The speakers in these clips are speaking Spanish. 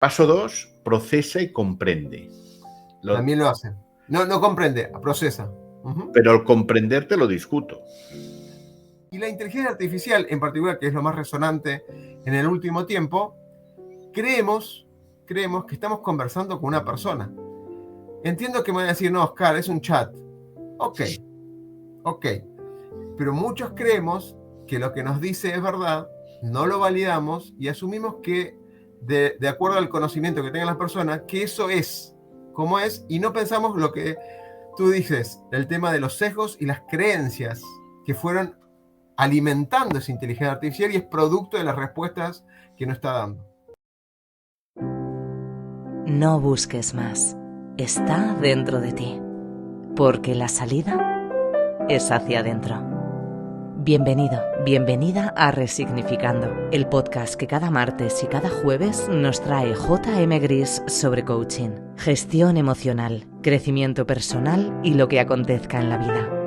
Paso 2, procesa y comprende. También lo hace. No comprende, procesa. Pero al comprender te lo discuto. Y la inteligencia artificial, en particular, que es lo más resonante en el último tiempo, creemos que estamos conversando con una persona. Entiendo que me van a decir, no, Oscar, es un chat. Ok. Pero muchos creemos que lo que nos dice es verdad, no lo validamos y asumimos que, de acuerdo al conocimiento que tengan las personas, que eso es como es, y no pensamos lo que tú dices, el tema de los sesgos y las creencias que fueron alimentando esa inteligencia artificial y es producto de las respuestas que nos está dando. No busques más. Está dentro de ti. Porque la salida es hacia adentro. Bienvenido, bienvenida a Resignificando, el podcast que cada martes y cada jueves nos trae JM Gris sobre coaching, gestión emocional, crecimiento personal y lo que acontezca en la vida.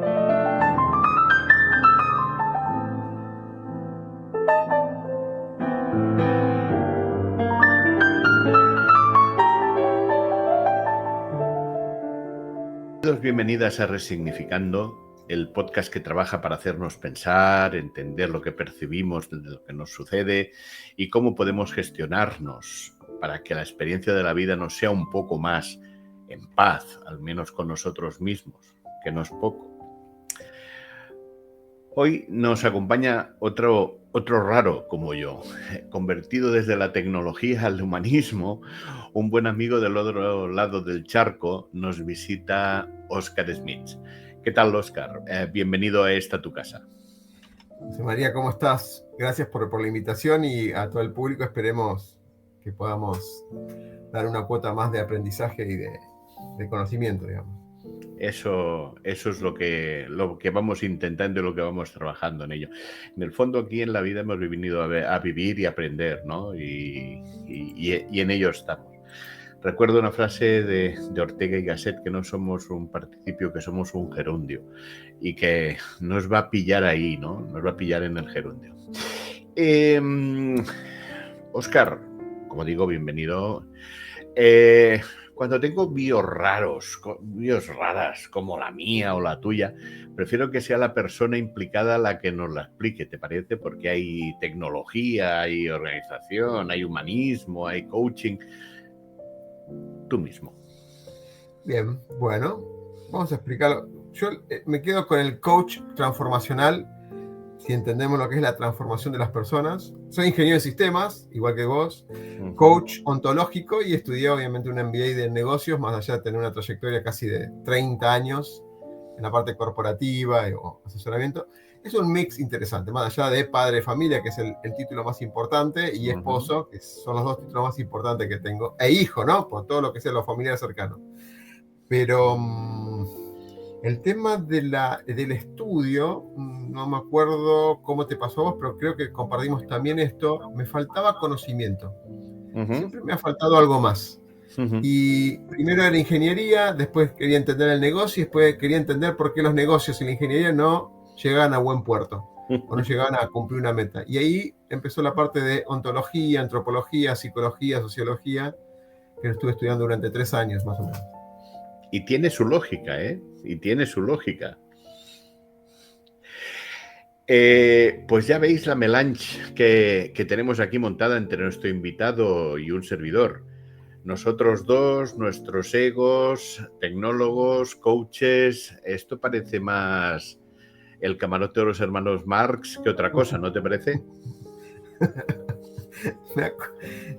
Bienvenidas a Resignificando, el podcast que trabaja para hacernos pensar, entender lo que percibimos de lo que nos sucede y cómo podemos gestionarnos para que la experiencia de la vida nos sea un poco más en paz, al menos con nosotros mismos, que no es poco. Hoy nos acompaña otro raro como yo, convertido desde la tecnología al humanismo. Un buen amigo del otro lado del charco nos visita Óscar Smith. ¿Qué tal, Óscar? Bienvenido a esta tu casa. José María, ¿cómo estás? Gracias por la invitación y a todo el público esperemos que podamos dar una cuota más de aprendizaje y de conocimiento, digamos. Eso es lo que vamos intentando y lo que vamos trabajando en ello. En el fondo, aquí en la vida hemos venido a vivir y aprender, ¿no? Y en ello estamos. Recuerdo una frase de Ortega y Gasset, que no somos un participio, que somos un gerundio, y que nos va a pillar ahí, ¿no? Nos va a pillar en el gerundio. Óscar, como digo, bienvenido. Cuando tengo bios raras, como la mía o la tuya, prefiero que sea la persona implicada la que nos la explique, ¿te parece? Porque hay tecnología, hay organización, hay humanismo, hay coaching. Tú mismo. Bien, bueno, vamos a explicarlo. Yo me quedo con el coach transformacional, si entendemos lo que es la transformación de las personas. Soy ingeniero de sistemas, igual que vos, coach ontológico y estudié obviamente un MBA de negocios, más allá de tener una trayectoria casi de 30 años en la parte corporativa o asesoramiento. Es un mix interesante, más allá de padre de familia, que es el título más importante, y esposo, que son los dos títulos más importantes que tengo, e hijo, ¿no? Por todo lo que sea los familiares cercanos. Pero el tema del estudio, no me acuerdo cómo te pasó a vos, pero creo que compartimos también esto. Me faltaba conocimiento. Siempre me ha faltado algo más. Y primero era ingeniería, después quería entender el negocio y después quería entender por qué los negocios y la ingeniería no llegaban a buen puerto o no llegaban a cumplir una meta. Y ahí empezó la parte de ontología, antropología, psicología, sociología, que estuve estudiando durante 3 años más o menos. Y tiene su lógica, ¿eh? Y tiene su lógica. Pues ya veis la melange que tenemos aquí montada entre nuestro invitado y un servidor. Nosotros dos, nuestros egos, tecnólogos, coaches. Esto parece más el camarote de los hermanos Marx que otra cosa, ¿no te parece?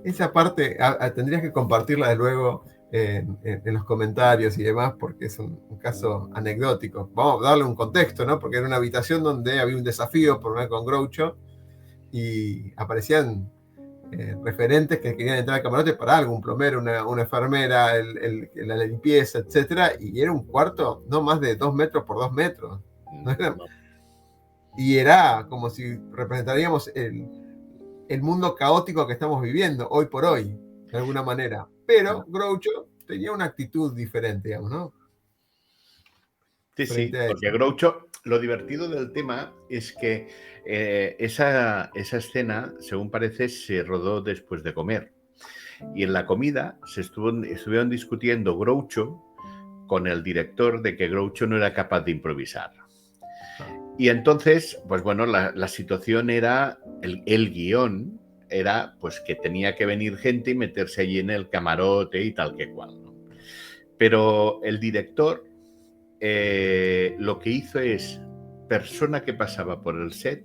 Esa parte tendrías que compartirla de luego en los comentarios y demás, porque es un caso anecdótico. Vamos a darle un contexto, ¿no? Porque era una habitación donde había un desafío por una con Groucho y aparecían referentes que querían entrar al camarote para algo, un plomero, una enfermera, la limpieza, etcétera, y era un cuarto no más de 2 metros por 2 metros. ¿No era? Y era como si representaríamos el mundo caótico que estamos viviendo hoy por hoy, de alguna manera. Pero Groucho tenía una actitud diferente, digamos, ¿no? Sí, sí, porque Groucho, lo divertido del tema es que esa escena, según parece, se rodó después de comer. Y en la comida estuvieron discutiendo Groucho con el director de que Groucho no era capaz de improvisar. Y entonces, pues bueno, la situación era, el guión era pues que tenía que venir gente y meterse allí en el camarote y tal que cual, ¿no? Pero el director lo que hizo es, persona que pasaba por el set,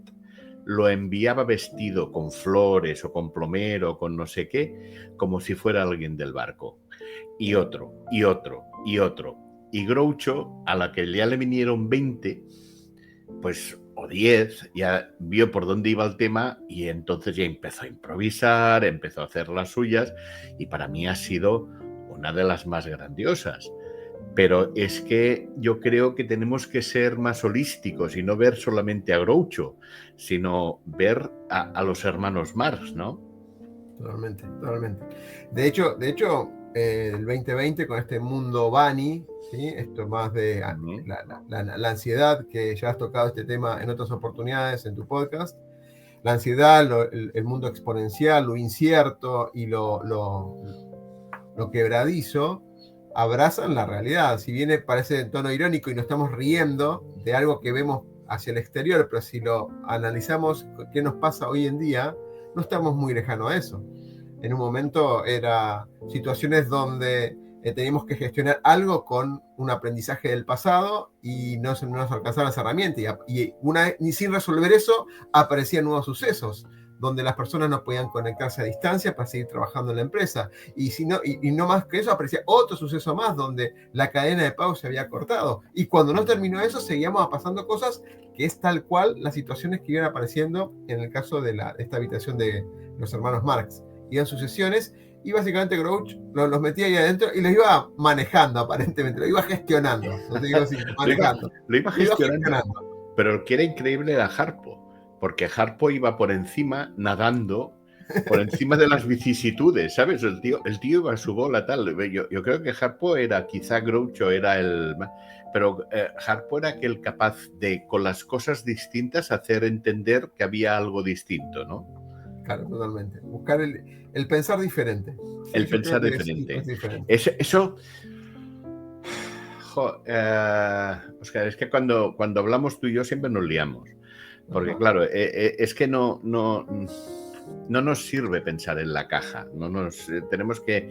lo enviaba vestido con flores o con plomero o con no sé qué, como si fuera alguien del barco. Y otro, y otro, y otro. Y Groucho, a la que ya le vinieron 20, pues o 10, ya vio por dónde iba el tema y entonces ya empezó a improvisar, empezó a hacer las suyas y para mí ha sido una de las más grandiosas. Pero es que yo creo que tenemos que ser más holísticos y no ver solamente a Groucho, sino ver a los hermanos Marx, ¿no? Totalmente, totalmente. De hecho, el 2020 con este mundo Bunny, ¿sí? Esto más de la ansiedad, que ya has tocado este tema en otras oportunidades en tu podcast, la ansiedad, el mundo exponencial, lo incierto y lo quebradizo, abrazan la realidad. Si bien parece en tono irónico y nos estamos riendo de algo que vemos hacia el exterior, pero si lo analizamos, qué nos pasa hoy en día, no estamos muy lejanos a eso. En un momento era situaciones donde teníamos que gestionar algo con un aprendizaje del pasado y no nos alcanzaban las herramientas. Ni sin resolver eso, aparecían nuevos sucesos donde las personas no podían conectarse a distancia para seguir trabajando en la empresa. Y no más que eso, aparecía otro suceso más donde la cadena de pago se había cortado. Y cuando no terminó eso, seguíamos pasando cosas que es tal cual las situaciones que iban apareciendo en el caso de esta habitación de los hermanos Marx. Iban sucesiones y básicamente Groucho los metía ahí adentro y los iba manejando aparentemente, lo iba gestionando. No te digo así, manejando. Lo iba gestionando. Pero el que era increíble era Harpo, porque Harpo iba por encima, nadando, por encima de las vicisitudes, ¿sabes? El tío iba a su bola, tal. Yo creo que Harpo era, quizá Groucho era el... Pero Harpo era aquel capaz de, con las cosas distintas, hacer entender que había algo distinto, ¿no? Claro, totalmente. Buscar el pensar diferente. Sí, el pensar diferente. Es diferente. Eso Oscar, es que cuando hablamos tú y yo siempre nos liamos. Porque claro, es que no nos sirve pensar en la caja. Tenemos que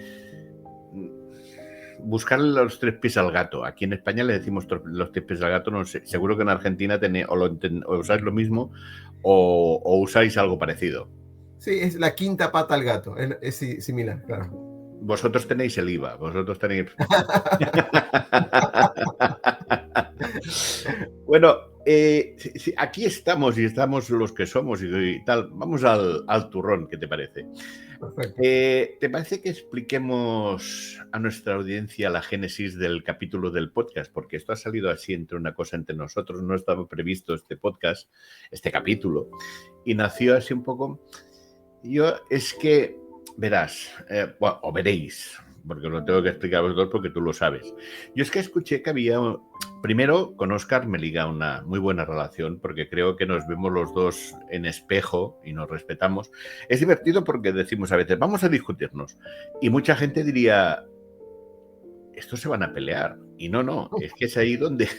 buscar los tres pies al gato. Aquí en España le decimos los tres pies al gato. No sé, seguro que en Argentina o usáis lo mismo o usáis algo parecido. Sí, es la quinta pata al gato. Es similar, claro. Vosotros tenéis el IVA, vosotros tenéis... Bueno, aquí estamos y estamos los que somos y tal. Vamos al turrón, ¿qué te parece? Perfecto. ¿Te parece que expliquemos a nuestra audiencia la génesis del capítulo del podcast? Porque esto ha salido así entre nosotros, no estaba previsto este podcast, este capítulo, y nació así un poco... es que, verás, o veréis, porque lo tengo que explicar a vosotros porque tú lo sabes. Yo es que escuché que había... Primero, con Óscar me liga una muy buena relación porque creo que nos vemos los dos en espejo y nos respetamos. Es divertido porque decimos a veces, vamos a discutirnos. Y mucha gente diría, estos se van a pelear. Y no, es que es ahí donde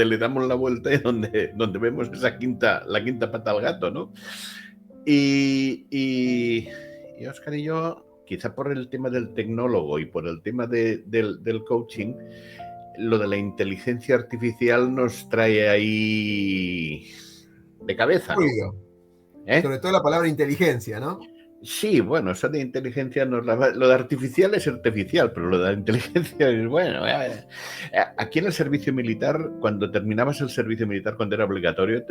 le damos la vuelta y donde vemos la quinta pata al gato, ¿no? Y Óscar y yo, quizá por el tema del tecnólogo y por el tema del coaching, lo de la inteligencia artificial nos trae ahí de cabeza, ¿no? Sobre todo la palabra inteligencia, ¿no? Sí, bueno, eso de inteligencia lo de artificial es artificial, pero lo de la inteligencia es bueno. Aquí en el servicio militar, cuando terminabas el servicio militar, cuando era obligatorio,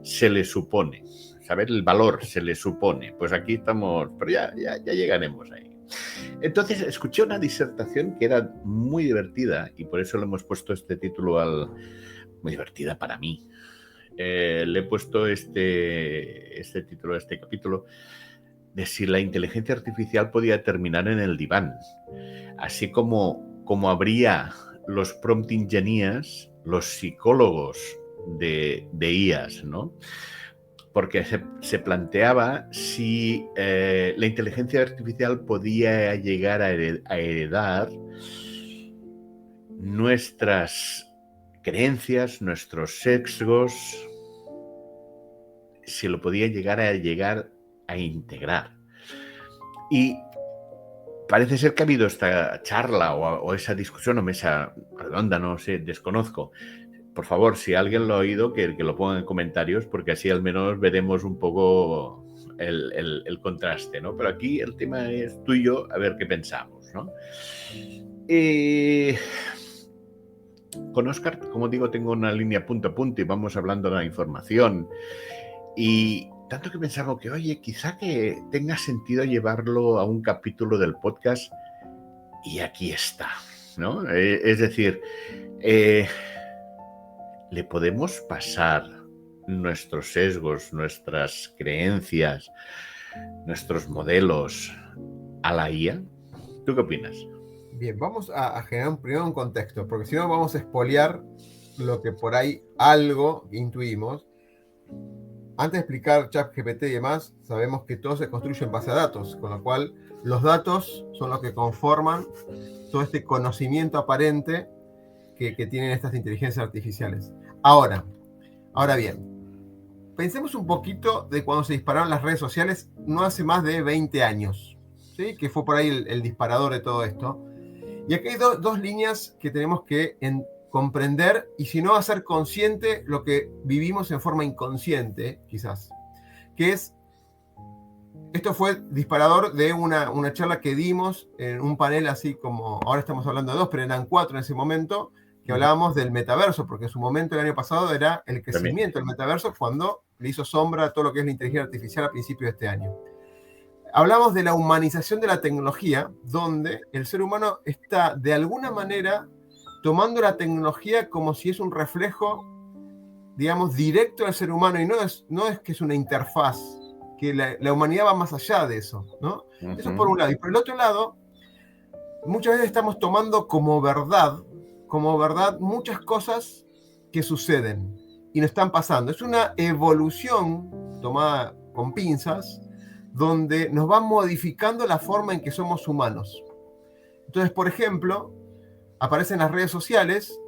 se le supone, ¿sabes? El valor se le supone. Pues aquí estamos, pero ya llegaremos ahí. Entonces escuché una disertación que era muy divertida y por eso le hemos puesto este título muy divertida para mí. Le he puesto este título a este capítulo de si la inteligencia artificial podía terminar en el diván, así como habría los prompt engineers, los psicólogos de IAs, ¿no? porque se planteaba si la inteligencia artificial podía llegar a heredar nuestras creencias, nuestros sesgos, si lo podía llegar a integrar. Y parece ser que ha habido esta charla o esa discusión o mesa redonda, no sé, desconozco. Por favor, si alguien lo ha oído, que lo ponga en comentarios, porque así al menos veremos un poco el contraste, ¿no? Pero aquí el tema es tú y yo, a ver qué pensamos, ¿no? Con Óscar, como digo, tengo una línea punto a punto y vamos hablando de la información. Y tanto que pensaba que, oye, quizá que tenga sentido llevarlo a un capítulo del podcast y aquí está, ¿no? Es decir, ¿le podemos pasar nuestros sesgos, nuestras creencias, nuestros modelos a la IA? ¿Tú qué opinas? Bien, vamos a generar primero un contexto, porque si no vamos a espolear lo que por ahí algo intuimos. Antes de explicar ChatGPT y demás, sabemos que todo se construye en base a datos, con lo cual los datos son los que conforman todo este conocimiento aparente que tienen estas inteligencias artificiales. Ahora bien, pensemos un poquito de cuando se dispararon las redes sociales, no hace más de 20 años, ¿sí? Que fue por ahí el disparador de todo esto. Y aquí hay dos líneas que tenemos que comprender y si no hacer consciente lo que vivimos en forma inconsciente, quizás, que es, esto fue disparador de una charla que dimos en un panel así como, ahora estamos hablando de 2, pero eran 4 en ese momento, que hablábamos del metaverso, porque en su momento el año pasado era el crecimiento del metaverso cuando le hizo sombra a todo lo que es la inteligencia artificial a principios de este año. Hablamos de la humanización de la tecnología, donde el ser humano está de alguna manera tomando la tecnología como si es un reflejo, digamos, directo al ser humano, y no es que es una interfaz, que la humanidad va más allá de eso, ¿no? Uh-huh. Eso por un lado. Y por el otro lado, muchas veces estamos tomando como verdad muchas cosas que suceden y nos están pasando. Es una evolución tomada con pinzas, donde nos va modificando la forma en que somos humanos. Entonces, por ejemplo, aparecen las redes sociales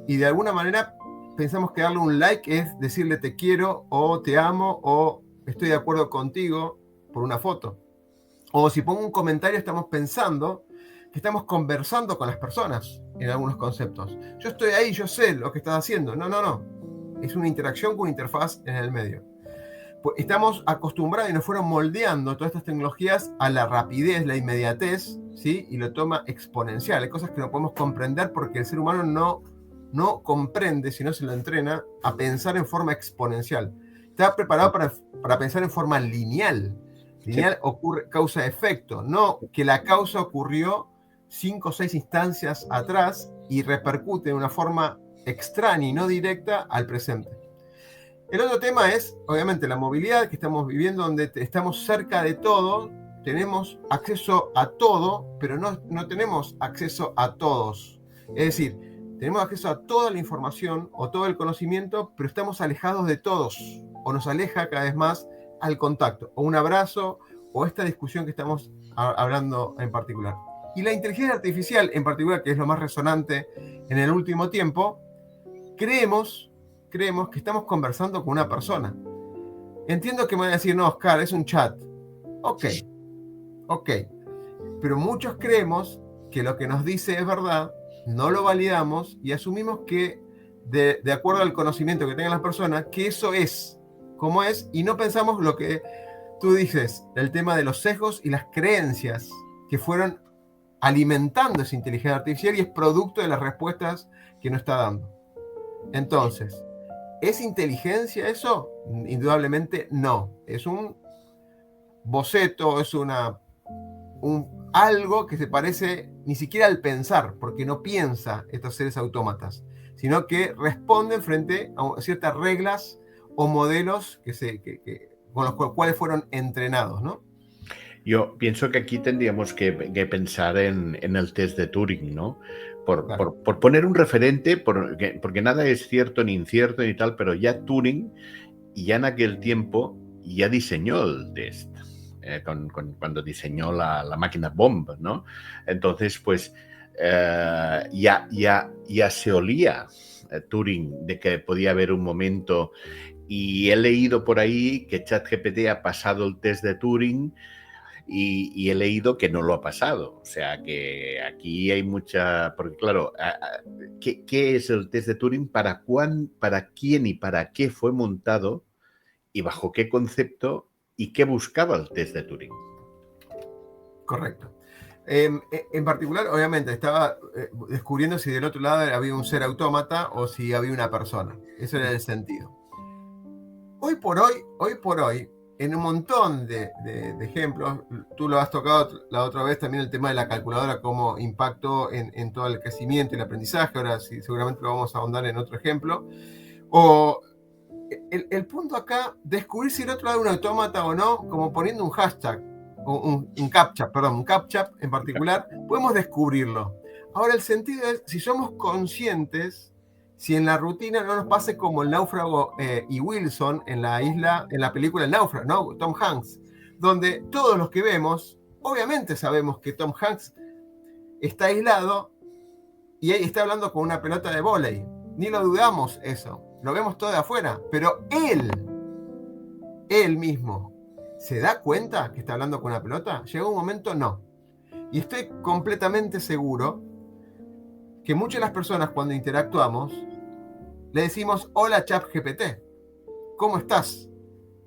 y de alguna manera pensamos que darle un like es decirle te quiero o te amo o estoy de acuerdo contigo por una foto. O si pongo un comentario estamos pensando que estamos conversando con las personas en algunos conceptos. Yo estoy ahí, yo sé lo que estás haciendo. No. Es una interacción con una interfaz en el medio. Pues estamos acostumbrados y nos fueron moldeando todas estas tecnologías a la rapidez, la inmediatez, ¿sí? Y lo toma exponencial. Hay cosas que no podemos comprender porque el ser humano no comprende, si no se lo entrena, a pensar en forma exponencial. Está preparado para pensar en forma lineal. Lineal sí. Ocurre causa-efecto, no que la causa ocurrió 5 o 6 instancias atrás y repercute de una forma extraña y no directa al presente. El otro tema es, obviamente, la movilidad que estamos viviendo, donde estamos cerca de todo, tenemos acceso a todo, pero no tenemos acceso a todos. Es decir, tenemos acceso a toda la información o todo el conocimiento, pero estamos alejados de todos, o nos aleja cada vez más al contacto, o un abrazo, o esta discusión que estamos hablando en particular. Y la inteligencia artificial, en particular, que es lo más resonante en el último tiempo, creemos que estamos conversando con una persona. Entiendo que me van a decir, no, Oscar, es un chat. Ok. Pero muchos creemos que lo que nos dice es verdad, no lo validamos y asumimos que, de acuerdo al conocimiento que tengan las personas, que eso es como es, y no pensamos lo que tú dices, el tema de los sesgos y las creencias que fueron alimentando esa inteligencia artificial y es producto de las respuestas que nos está dando. Entonces, ¿es inteligencia eso? Indudablemente no. Es un boceto, es algo que se parece ni siquiera al pensar, porque no piensa estos seres autómatas, sino que responden frente a ciertas reglas o modelos con los cuales fueron entrenados, ¿no? Yo pienso que aquí tendríamos que pensar en el test de Turing, ¿no? Por poner un referente, porque nada es cierto ni incierto ni tal, pero ya Turing ya en aquel tiempo ya diseñó el test, cuando diseñó la máquina Bomb, ¿no? Entonces, pues ya se olía Turing de que podía haber un momento, y he leído por ahí que ChatGPT ha pasado el test de Turing y he leído que no lo ha pasado. O sea que aquí hay mucha... Porque claro, ¿qué es el test de Turing? ¿Para quién y para qué fue montado? ¿Y bajo qué concepto? ¿Y qué buscaba el test de Turing? Correcto. En particular, obviamente, estaba descubriendo si del otro lado había un ser autómata o si había una persona. Eso era el sentido. Hoy por hoy, en un montón de ejemplos, tú lo has tocado la otra vez también, el tema de la calculadora, cómo impactó en todo el crecimiento y el aprendizaje. Ahora sí, seguramente lo vamos a ahondar en otro ejemplo. O el punto acá, descubrir si el otro lado es un autómata o no, como poniendo un hashtag, o un captcha en particular, podemos descubrirlo. Ahora el sentido es, si somos conscientes, si en la rutina no nos pase como el náufrago y Wilson en la película El náufrago, ¿no? Tom Hanks, donde todos los que vemos, obviamente sabemos que Tom Hanks está aislado y ahí está hablando con una pelota de vóley. Ni lo dudamos eso. Lo vemos todo de afuera. Pero él mismo, ¿se da cuenta que está hablando con una pelota? Llegó un momento, no. Y estoy completamente seguro que muchas de las personas cuando interactuamos le decimos, hola ChatGPT, ¿cómo estás?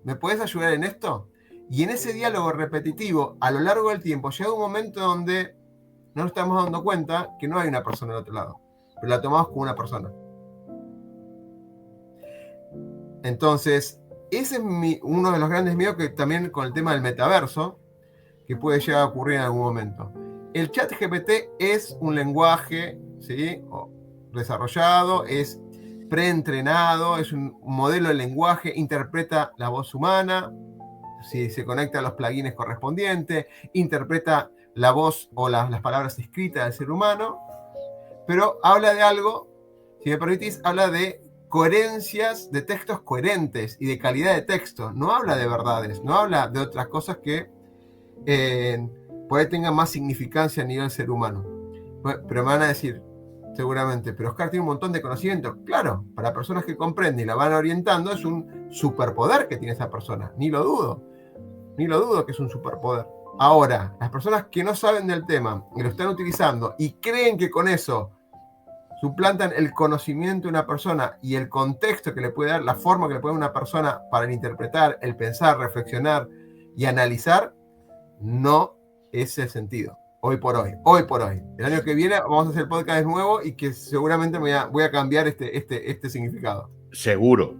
¿Me puedes ayudar en esto? Y en ese diálogo repetitivo, a lo largo del tiempo, llega un momento donde no nos estamos dando cuenta que no hay una persona al otro lado, pero la tomamos como una persona. Entonces, ese es uno de los grandes miedos, que también con el tema del metaverso, que puede llegar a ocurrir en algún momento. El ChatGPT es un lenguaje, ¿sí?, desarrollado, es preentrenado, es un modelo de lenguaje, interpreta la voz humana, si se conecta a los plugins correspondientes, interpreta la voz o las palabras escritas del ser humano, pero habla de algo, si me permitís, habla de coherencias de textos coherentes y de calidad de texto. No habla de verdades, no habla de otras cosas que por ahí tengan más significancia a nivel ser humano. Pero me van a decir, seguramente, pero Oscar tiene un montón de conocimiento. Claro, para personas que comprenden y la van orientando, es un superpoder que tiene esa persona. Ni lo dudo que es un superpoder. Ahora, las personas que no saben del tema y lo están utilizando y creen que con eso suplantan el conocimiento de una persona y el contexto que le puede dar, la forma que le puede dar una persona para el interpretar, el pensar, reflexionar y analizar, no es el sentido. Hoy por hoy. El año que viene vamos a hacer podcast de nuevo y que seguramente voy a cambiar este significado. Seguro.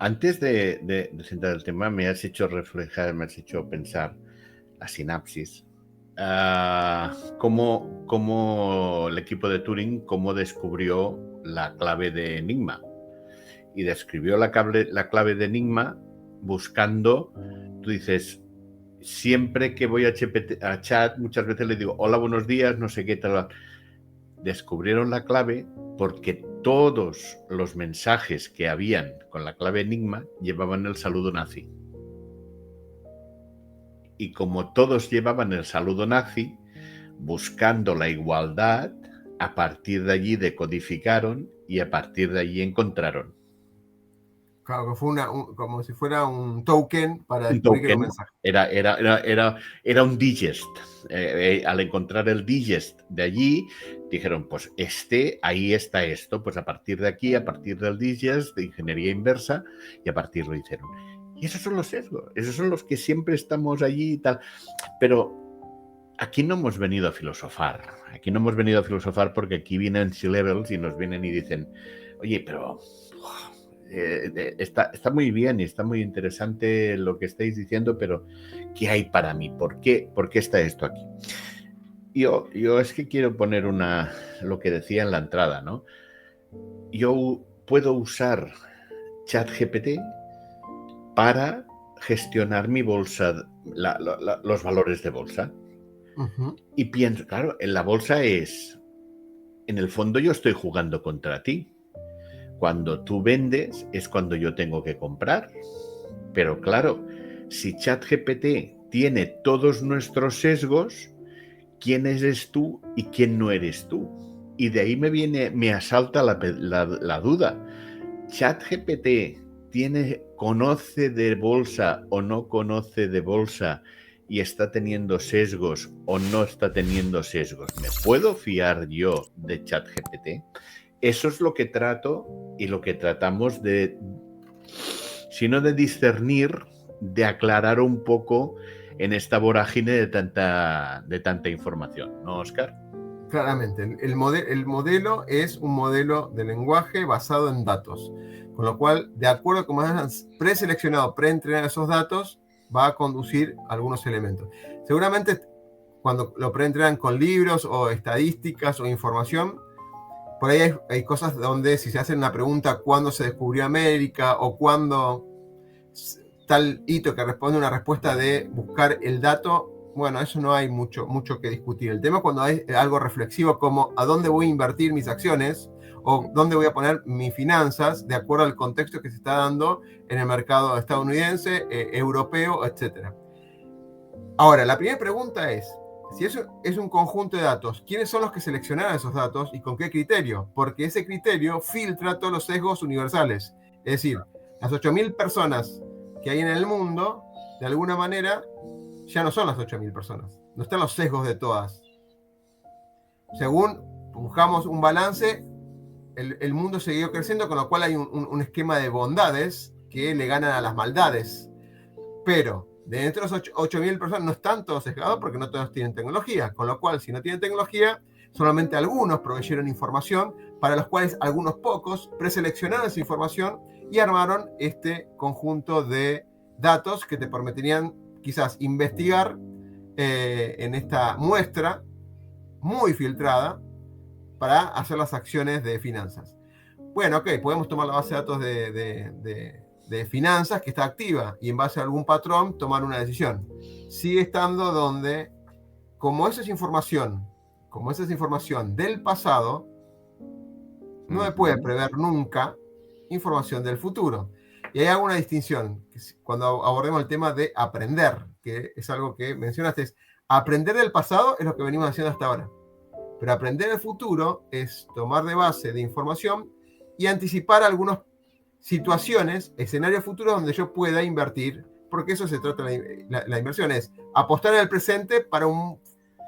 Antes de centrar el tema, me has hecho reflejar, me has hecho pensar la sinapsis. Cómo el equipo de Turing, cómo descubrió la clave de Enigma. Y describió la clave de Enigma buscando, tú dices, siempre que voy a chat, muchas veces le digo, hola, buenos días, no sé qué tal. Descubrieron la clave porque todos los mensajes que habían con la clave Enigma llevaban el saludo nazi. Y como todos llevaban el saludo nazi, buscando la igualdad, a partir de allí decodificaron y a partir de allí encontraron. Claro, que fue como si fuera un token para descubrir el mensaje. Era un digest. Al encontrar el digest de allí, dijeron, pues ahí está esto. Pues a partir de aquí, a partir del digest de ingeniería inversa, y a partir lo hicieron. Y esos son los sesgos. Esos son los que siempre estamos allí y tal. Pero aquí no hemos venido a filosofar. Aquí no hemos venido a filosofar porque aquí vienen C-Levels y nos vienen y dicen, oye, pero... está muy bien y está muy interesante lo que estáis diciendo, pero ¿qué hay para mí? ¿Por qué está esto aquí? Yo es que quiero poner lo que decía en la entrada, ¿no? Yo puedo usar ChatGPT para gestionar mi bolsa, los valores de bolsa. Uh-huh. Y pienso, claro, en la bolsa en el fondo yo estoy jugando contra ti. Cuando tú vendes es cuando yo tengo que comprar. Pero claro, si ChatGPT tiene todos nuestros sesgos, ¿quién eres tú y quién no eres tú? Y de ahí me asalta la duda. ChatGPT conoce de bolsa o no conoce de bolsa y está teniendo sesgos o no está teniendo sesgos. ¿Me puedo fiar yo de ChatGPT? Eso es lo que trato y lo que tratamos de, si no de discernir, de aclarar un poco en esta vorágine de tanta información, ¿no, Óscar? Claramente, el modelo es un modelo de lenguaje basado en datos, con lo cual, de acuerdo a cómo han preseleccionado, preentrenado esos datos, va a conducir algunos elementos. Seguramente, cuando lo preentrenan con libros o estadísticas o información, por ahí hay cosas donde si se hace una pregunta, ¿cuándo se descubrió América? O ¿cuándo tal hito que responde una respuesta de buscar el dato? Bueno, eso no hay mucho que discutir. El tema es cuando hay algo reflexivo como ¿a dónde voy a invertir mis acciones? O ¿dónde voy a poner mis finanzas? De acuerdo al contexto que se está dando en el mercado estadounidense, europeo, etc. Ahora, la primera pregunta es, si eso es un conjunto de datos, ¿quiénes son los que seleccionaron esos datos y con qué criterio? Porque ese criterio filtra todos los sesgos universales. Es decir, las 8.000 personas que hay en el mundo, de alguna manera, ya no son las 8.000 personas. No están los sesgos de todas. Según buscamos un balance, el mundo siguió creciendo, con lo cual hay un esquema de bondades que le ganan a las maldades. Pero de entre los 8.000 personas no están todos sesgados porque no todos tienen tecnología. Con lo cual, si no tienen tecnología, solamente algunos proveyeron información, para los cuales algunos pocos preseleccionaron esa información y armaron este conjunto de datos que te permitirían quizás investigar en esta muestra muy filtrada para hacer las acciones de finanzas. Bueno, ok, podemos tomar la base de datos de finanzas que está activa y en base a algún patrón tomar una decisión. Sigue estando donde, como esa es información del pasado, no me puede prever nunca información del futuro. Y hay alguna distinción cuando abordemos el tema de aprender, que es algo que mencionaste. Es aprender del pasado es lo que venimos haciendo hasta ahora. Pero aprender el futuro es tomar de base de información y anticipar algunas situaciones, escenarios futuros donde yo pueda invertir, porque eso se trata la inversión, es apostar en el presente para un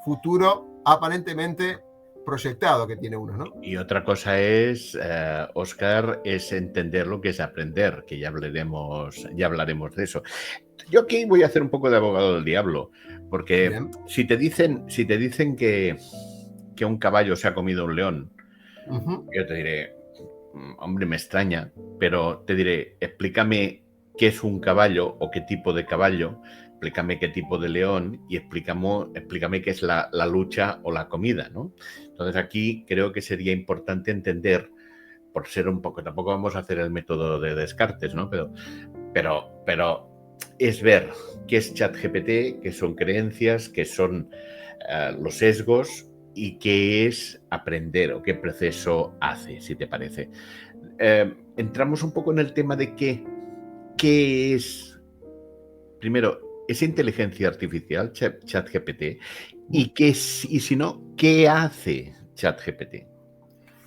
futuro aparentemente proyectado que tiene uno, ¿no? Y otra cosa es, Óscar, es entender lo que es aprender, que ya hablaremos de eso. Yo aquí voy a hacer un poco de abogado del diablo, porque bien, si te dicen que un caballo se ha comido un león, yo te diré, hombre, me extraña, pero te diré, explícame qué es un caballo o qué tipo de caballo, explícame qué tipo de león y explícame qué es la lucha o la comida, ¿no? Entonces aquí creo que sería importante entender, por ser un poco, tampoco vamos a hacer el método de Descartes, ¿no? Pero es ver qué es ChatGPT, qué son creencias, qué son los sesgos y qué es aprender o qué proceso hace, si te parece. Entramos un poco en el tema de qué es, primero, esa inteligencia artificial, ChatGPT, y si no, ¿qué hace ChatGPT?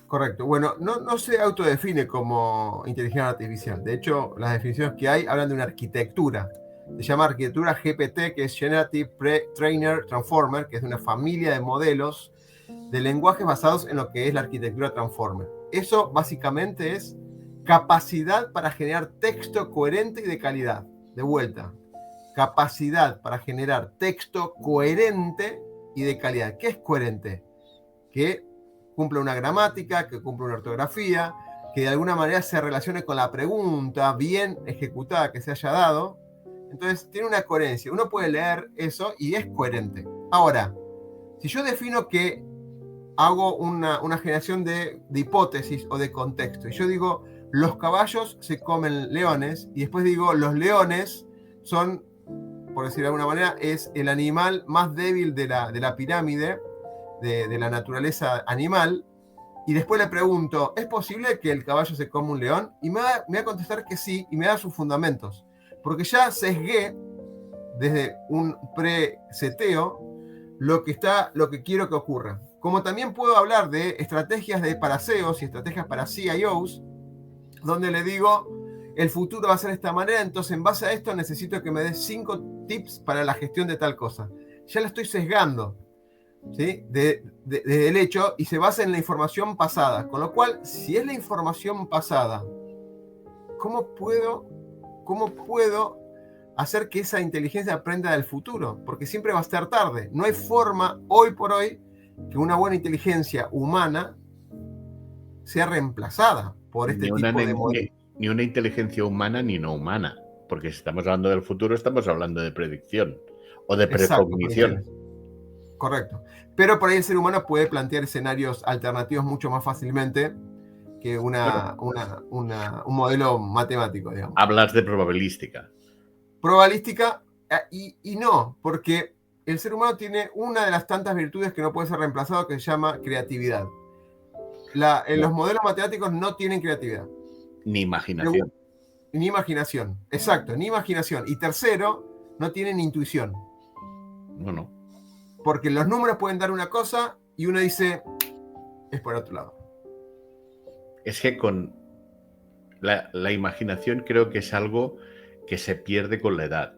Correcto. Bueno, no se autodefine como inteligencia artificial. De hecho, las definiciones que hay hablan de una arquitectura. Se llama arquitectura GPT, que es Generative Pre-Trainer Transformer, que es de una familia de modelos de lenguajes basados en lo que es la arquitectura Transformer. Eso básicamente es capacidad para generar texto coherente y de calidad. De vuelta, capacidad para generar texto coherente y de calidad. ¿Qué es coherente? Que cumple una gramática, que cumple una ortografía, que de alguna manera se relacione con la pregunta bien ejecutada que se haya dado. Entonces tiene una coherencia. Uno puede leer eso y es coherente. Ahora, si yo defino que hago una generación de hipótesis o de contexto, y yo digo, los caballos se comen leones, y después digo, los leones son, por decir de alguna manera, es el animal más débil de la pirámide de la naturaleza animal, y después le pregunto, ¿es posible que el caballo se coma un león? Y me va a contestar que sí, y me da sus fundamentos. Porque ya sesgué desde un pre-seteo lo que quiero que ocurra. Como también puedo hablar de estrategias para SEOs y estrategias para CIOs, donde le digo, el futuro va a ser de esta manera, entonces en base a esto necesito que me des 5 tips para la gestión de tal cosa. Ya lo estoy sesgando, ¿sí? Desde el hecho, y se basa en la información pasada. Con lo cual, si es la información pasada, ¿cómo puedo hacer que esa inteligencia aprenda del futuro? Porque siempre va a estar tarde. No hay forma, hoy por hoy, que una buena inteligencia humana sea reemplazada por este tipo de modelos. Ni una inteligencia humana ni no humana. Porque si estamos hablando del futuro, estamos hablando de predicción o de precognición. Correcto. Pero por ahí el ser humano puede plantear escenarios alternativos mucho más fácilmente que un modelo matemático, digamos. Hablas de probabilística. Probabilística y no, porque el ser humano tiene una de las tantas virtudes que no puede ser reemplazado, que se llama creatividad. Los modelos matemáticos no tienen creatividad. Ni imaginación. Ni imaginación, exacto, ni imaginación. Y tercero, no tienen intuición. No. Porque los números pueden dar una cosa y uno dice, es por otro lado. Es que con la imaginación creo que es algo que se pierde con la edad.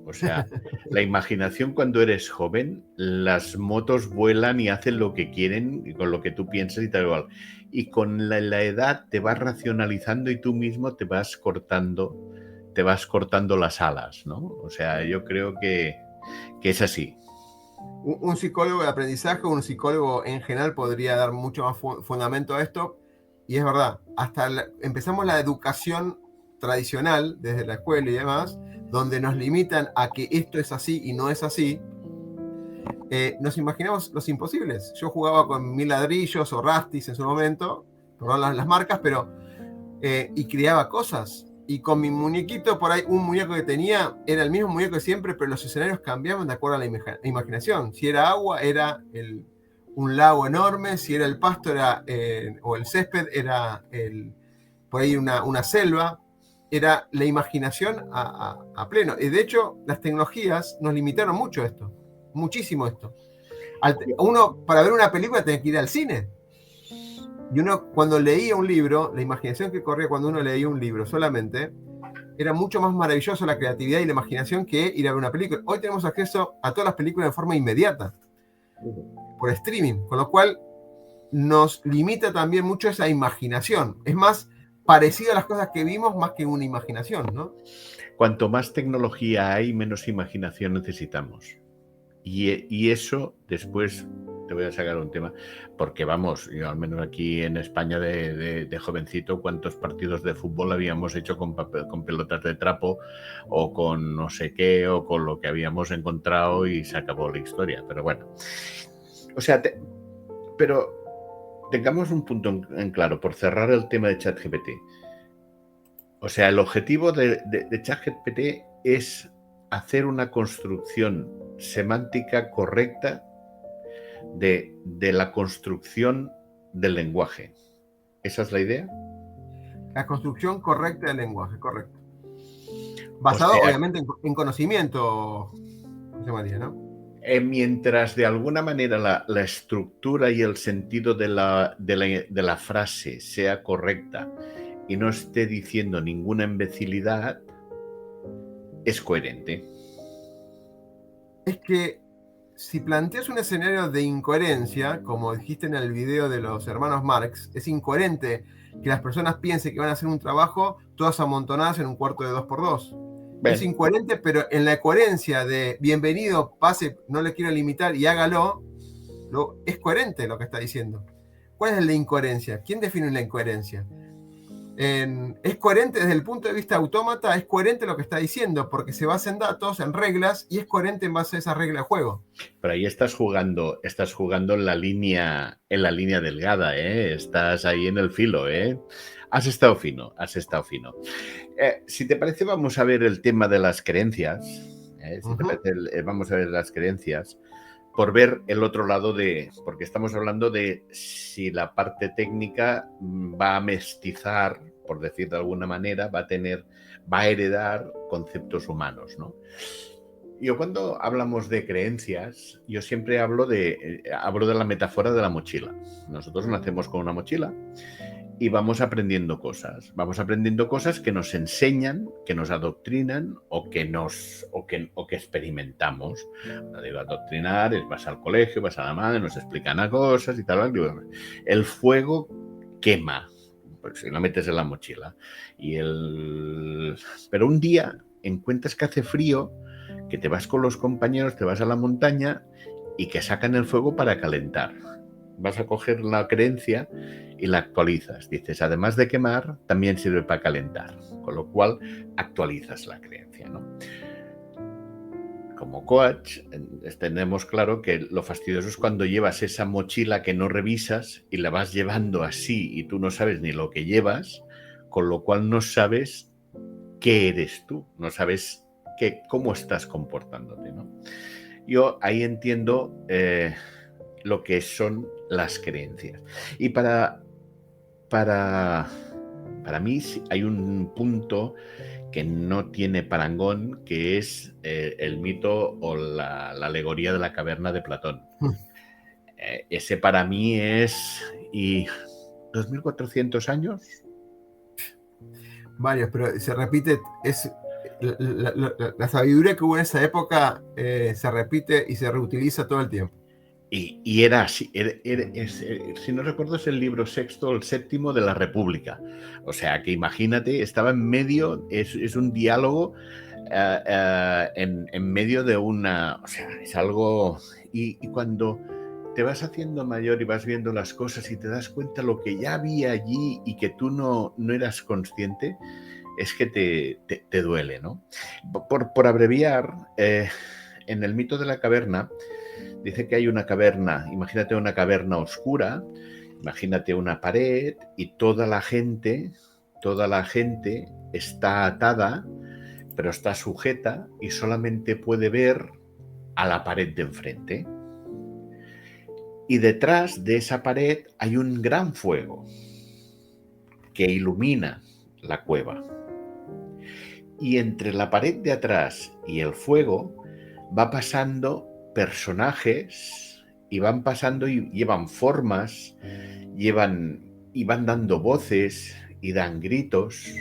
O sea, la imaginación cuando eres joven, las motos vuelan y hacen lo que quieren y con lo que tú piensas y tal igual. Y con la edad te vas racionalizando y tú mismo te vas cortando las alas, ¿no? O sea, yo creo que es así. Un psicólogo de aprendizaje o un psicólogo en general podría dar mucho más fundamento a esto. Y es verdad, empezamos la educación tradicional desde la escuela y demás, donde nos limitan a que esto es así y no es así. Nos imaginamos los imposibles. Yo jugaba con 1000 ladrillos o rastis en su momento, perdón las marcas, pero y creaba cosas. Y con mi muñequito, por ahí un muñeco que tenía era el mismo muñeco de siempre, pero los escenarios cambiaban de acuerdo a la imaginación. Si era agua, era un lago enorme. Si era el pasto, o el césped, era por ahí una selva. Era la imaginación a pleno. Y de hecho, las tecnologías nos limitaron mucho esto. Muchísimo esto. Uno, para ver una película, tenía que ir al cine. Y uno, cuando leía un libro, la imaginación que corría cuando uno leía un libro solamente, era mucho más maravilloso la creatividad y la imaginación que ir a ver una película. Hoy tenemos acceso a todas las películas de forma inmediata, por streaming, con lo cual nos limita también mucho esa imaginación. Es más parecido a las cosas que vimos más que una imaginación, ¿no? Cuanto más tecnología hay, menos imaginación necesitamos. Y eso después te voy a sacar un tema, porque vamos, yo al menos aquí en España de jovencito, cuántos partidos de fútbol habíamos hecho con pelotas de trapo o con no sé qué o con lo que habíamos encontrado y se acabó la historia. Pero bueno, o sea, pero tengamos un punto en claro, por cerrar el tema de ChatGPT. O sea, el objetivo de ChatGPT es hacer una construcción semántica correcta de la construcción del lenguaje. ¿Esa es la idea? La construcción correcta del lenguaje, correcto. Basado, o sea, obviamente, en conocimiento, José María, ¿no? Mientras de alguna manera la estructura y el sentido de la frase sea correcta y no esté diciendo ninguna imbecilidad, es coherente. Es que si planteas un escenario de incoherencia, como dijiste en el video de los hermanos Marx, es incoherente que las personas piensen que van a hacer un trabajo todas amontonadas en un cuarto de 2x2. Es incoherente, pero en la coherencia de bienvenido, pase, no le quiero limitar y hágalo, es coherente lo que está diciendo. ¿Cuál es la incoherencia? ¿Quién define la incoherencia? Es coherente desde el punto de vista autómata, es coherente lo que está diciendo, porque se basa en datos, en reglas, y es coherente en base a esa regla de juego. Pero ahí estás jugando en la línea delgada, ¿eh? Estás ahí en el filo, ¿eh? Has estado fino. Si te parece, vamos a ver el tema de las creencias. Si te parece, vamos a ver las creencias, por ver el otro lado porque estamos hablando de si la parte técnica va a mestizar, por decir de alguna manera, va a heredar conceptos humanos, ¿no? Yo cuando hablamos de creencias, yo siempre hablo de la metáfora de la mochila. Nosotros nacemos con una mochila y vamos aprendiendo cosas. Vamos aprendiendo cosas que nos enseñan, que nos adoctrinan o que experimentamos. No digo adoctrinar, es vas al colegio, vas a la madre, nos explican a cosas y tal. El fuego quema, pues si lo metes en la mochila. Pero un día encuentras que hace frío, que te vas con los compañeros, te vas a la montaña y que sacan el fuego para calentar. Vas a coger la creencia y la actualizas. Dices, además de quemar, también sirve para calentar. Con lo cual, actualizas la creencia, ¿no? Como coach, tenemos claro que lo fastidioso es cuando llevas esa mochila que no revisas y la vas llevando así y tú no sabes ni lo que llevas, con lo cual no sabes qué eres tú, no sabes cómo estás comportándote, ¿no? Yo ahí entiendo lo que son las creencias. Y para mí hay un punto que no tiene parangón, que es el mito o la alegoría de la caverna de Platón. Ese para mí es... ¿Y 2400 años? Varios, pero se repite, es la sabiduría que hubo en esa época se repite y se reutiliza todo el tiempo. Y era así, si no recuerdo es el libro sexto o el séptimo de la República. O sea, que imagínate, estaba en medio, es un diálogo en medio de una... O sea, es algo... Y cuando te vas haciendo mayor y vas viendo las cosas y te das cuenta lo que ya había allí y que tú no eras consciente, es que te duele, ¿no? Por abreviar, en el mito de la caverna, dice que hay una caverna, imagínate una caverna oscura, imagínate una pared y toda la gente está atada, pero está sujeta y solamente puede ver a la pared de enfrente. Y detrás de esa pared hay un gran fuego que ilumina la cueva. Y entre la pared de atrás y el fuego va pasando personajes y van pasando y llevan formas, y van dando voces y dan gritos.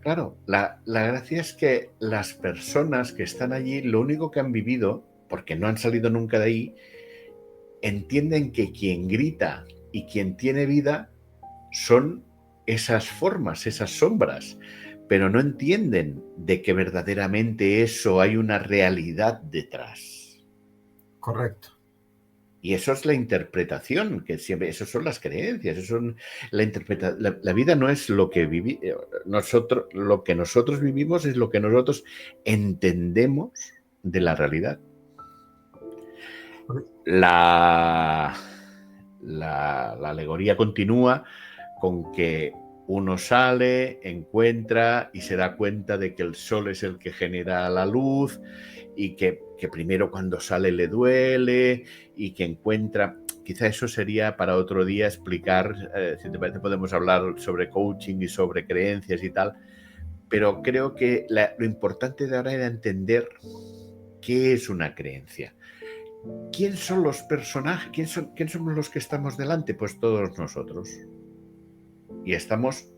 Claro, la gracia es que las personas que están allí, lo único que han vivido, porque no han salido nunca de ahí, entienden que quien grita y quien tiene vida son esas formas, esas sombras, pero no entienden de que verdaderamente eso hay una realidad detrás. Correcto. Y eso es la interpretación, que siempre, eso son las creencias, eso son la vida no es lo que lo que nosotros vivimos, es lo que nosotros entendemos de la realidad. La alegoría continúa con que uno sale, encuentra y se da cuenta de que el sol es el que genera la luz y que primero cuando sale le duele y que encuentra... Quizá eso sería para otro día explicar, si te parece podemos hablar sobre coaching y sobre creencias y tal, pero creo que lo importante de ahora era entender qué es una creencia. ¿Quién son los personajes? ¿Quién somos los que estamos delante? Pues todos nosotros. Y estamos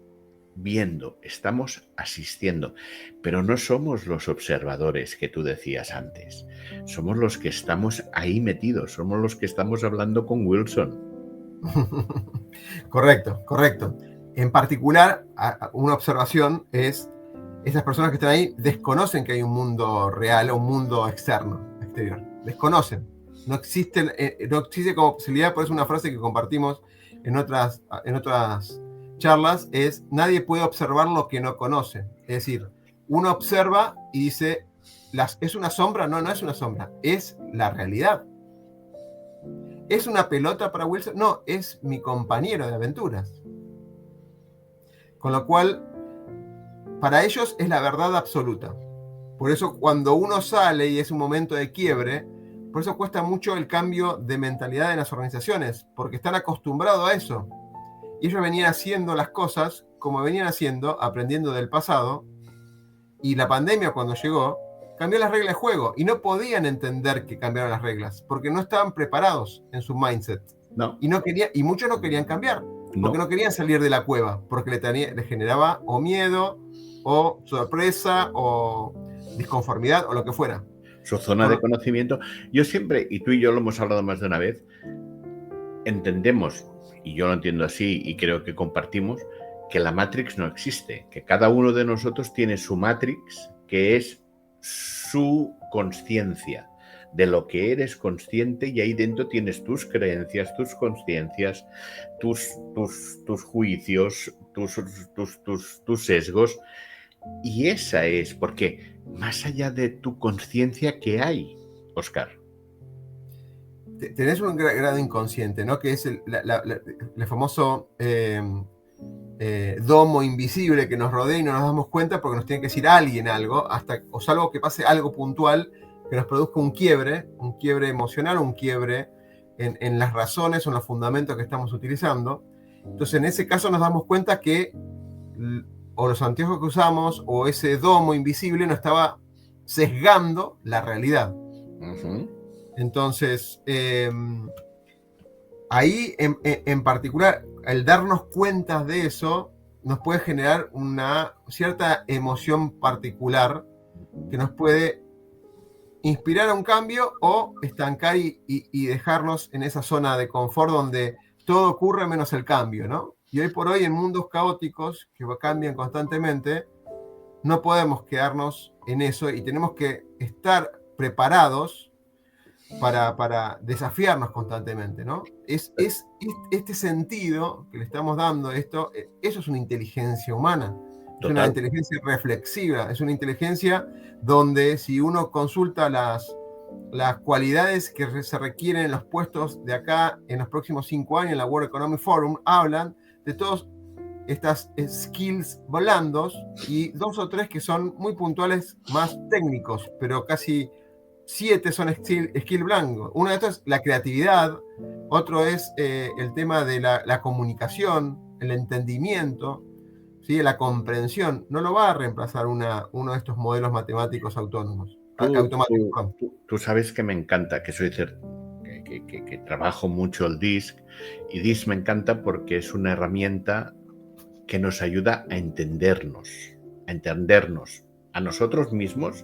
viendo, estamos asistiendo, pero no somos los observadores que tú decías antes. Somos los que estamos ahí metidos, somos los que estamos hablando con Wilson. Correcto, correcto. En particular, una observación es, esas personas que están ahí desconocen que hay un mundo real o un mundo externo, exterior. Desconocen. No existe como posibilidad, por eso una frase que compartimos en otras charlas es: nadie puede observar lo que no conoce. Es decir, uno observa y dice, ¿es una sombra? No, no es una sombra, es la realidad. ¿Es una pelota para Wilson? No, es mi compañero de aventuras. Con lo cual, para ellos es la verdad absoluta. Por eso cuando uno sale y es un momento de quiebre, por eso cuesta mucho el cambio de mentalidad en las organizaciones, porque están acostumbrados a eso. Y ellos venían haciendo las cosas como venían haciendo, aprendiendo del pasado, y la pandemia cuando llegó, cambió las reglas de juego, y no podían entender que cambiaron las reglas, porque no estaban preparados en su mindset. No. Y muchos no querían cambiar, porque no querían salir de la cueva, porque le generaba o miedo, o sorpresa, o disconformidad, o lo que fuera. Su zona de conocimiento. Yo siempre, y tú y yo lo hemos hablado más de una vez, entendemos, y yo lo entiendo así y creo que compartimos, que la Matrix no existe, que cada uno de nosotros tiene su Matrix, que es su consciencia, de lo que eres consciente, y ahí dentro tienes tus creencias, tus consciencias, tus juicios, tus sesgos, y esa es, porque más allá de tu conciencia, ¿qué hay, Óscar? Tenés un grado inconsciente, ¿no? Que es el famoso domo invisible que nos rodea y no nos damos cuenta porque nos tiene que decir alguien algo, o salvo que pase algo puntual que nos produzca un quiebre emocional, un quiebre en las razones o en los fundamentos que estamos utilizando. Entonces, en ese caso nos damos cuenta que o los anteojos que usamos o ese domo invisible nos estaba sesgando la realidad. Uh-huh. Entonces, ahí en particular, el darnos cuenta de eso nos puede generar una cierta emoción particular que nos puede inspirar a un cambio o estancar y dejarnos en esa zona de confort donde todo ocurre menos el cambio, ¿no? Y hoy por hoy, en mundos caóticos que cambian constantemente, no podemos quedarnos en eso y tenemos que estar preparados para desafiarnos constantemente, ¿no? Es este sentido que le estamos dando esto, eso es una inteligencia humana. Es una inteligencia reflexiva, es una inteligencia donde si uno consulta las cualidades que se requieren en los puestos de acá en los próximos 5 años en la World Economic Forum, hablan de todas estas skills blandos y 2 o 3 que son muy puntuales, más técnicos, pero casi 7 son skill blanco. Uno de estos es la creatividad, otro es el tema de la comunicación, el entendimiento, ¿sí? La comprensión. No lo va a reemplazar uno de estos modelos matemáticos autónomos. Tú sabes que me encanta, que soy que trabajo mucho el DISC, y DISC me encanta porque es una herramienta que nos ayuda a entendernos a nosotros mismos,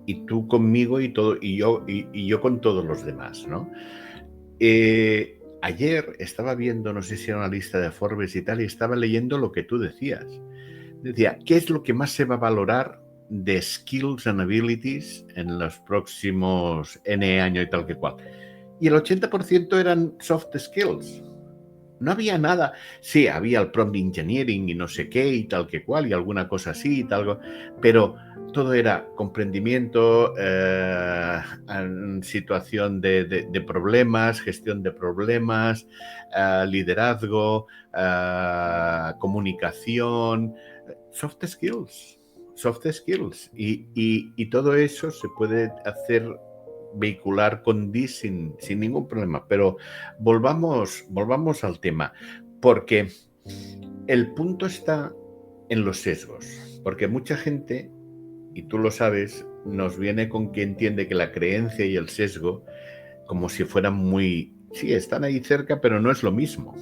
y tú conmigo y yo con todos los demás, ¿no? Ayer estaba viendo, no sé si era una lista de Forbes y tal, y estaba leyendo lo que tú decías. Decía, ¿qué es lo que más se va a valorar de skills and abilities en los próximos N años y tal que cual? Y el 80% eran soft skills. No había nada. Sí, había el prompt engineering y no sé qué y tal que cual y alguna cosa así y tal, pero todo era comprendimiento, situación de problemas, gestión de problemas, liderazgo, comunicación, soft skills. Y todo eso se puede hacer vehicular con DISC sin ningún problema. Pero volvamos al tema, porque el punto está en los sesgos, porque mucha gente, y tú lo sabes, nos viene con que entiende que la creencia y el sesgo como si fueran sí, están ahí cerca, pero no es lo mismo.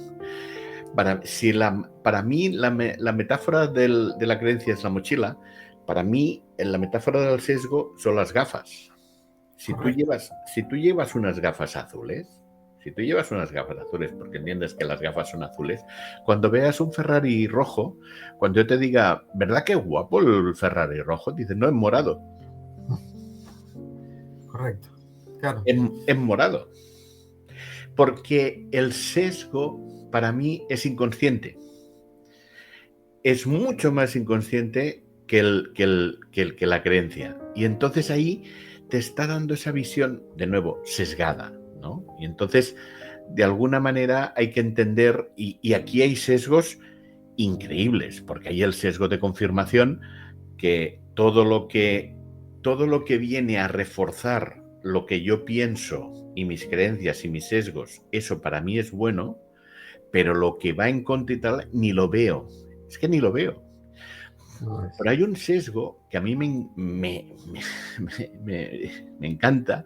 Para mí la metáfora de la creencia es la mochila. Para mí la metáfora del sesgo son las gafas. Si tú llevas unas gafas azules, porque entiendes que las gafas son azules, cuando veas un Ferrari rojo, cuando yo te diga, ¿verdad que guapo el Ferrari rojo? Dices, no, es morado. Correcto, claro. Es morado. Porque el sesgo para mí es inconsciente. Es mucho más inconsciente que la creencia. Y entonces ahí te está dando esa visión, de nuevo, sesgada, ¿no? Y entonces, de alguna manera, hay que entender, y aquí hay sesgos increíbles, porque hay el sesgo de confirmación, que todo lo que viene a reforzar lo que yo pienso y mis creencias y mis sesgos, eso para mí es bueno, pero lo que va en contra y tal, ni lo veo. Es que ni lo veo. Pero hay un sesgo que a mí me encanta.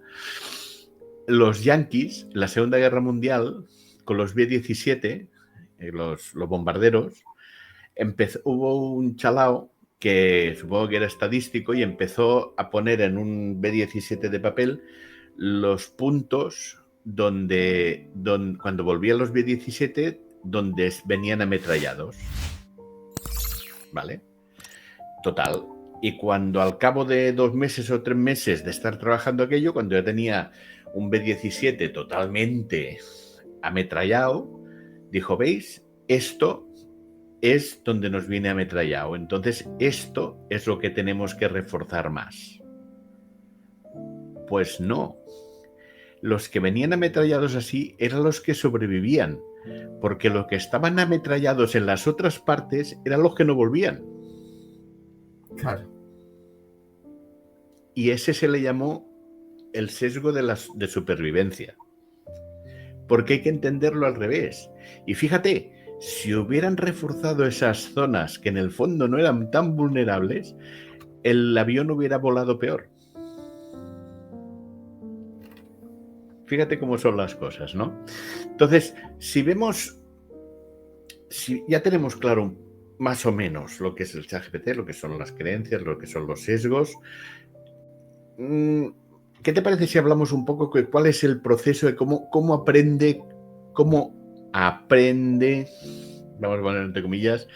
Los yanquis, la Segunda Guerra Mundial, con los B-17, los bombarderos, hubo un chalao que supongo que era estadístico y empezó a poner en un B-17 de papel los puntos donde cuando volvían los B-17, donde venían ametrallados. ¿Vale? Total. Y cuando al cabo de 2 meses o 3 meses de estar trabajando aquello, cuando ya tenía un B-17 totalmente ametrallado, dijo, ¿veis? Esto es donde nos viene ametrallado. Entonces, esto es lo que tenemos que reforzar más. Pues no. Los que venían ametrallados así eran los que sobrevivían, porque los que estaban ametrallados en las otras partes eran los que no volvían. Claro. Y ese se le llamó el sesgo de supervivencia. Porque hay que entenderlo al revés. Y fíjate, si hubieran reforzado esas zonas que en el fondo no eran tan vulnerables, el avión hubiera volado peor. Fíjate cómo son las cosas, ¿no? Entonces, si ya tenemos claro más o menos lo que es el ChatGPT, lo que son las creencias, lo que son los sesgos, ¿qué te parece si hablamos un poco de cuál es el proceso de cómo aprende, vamos a poner entre comillas,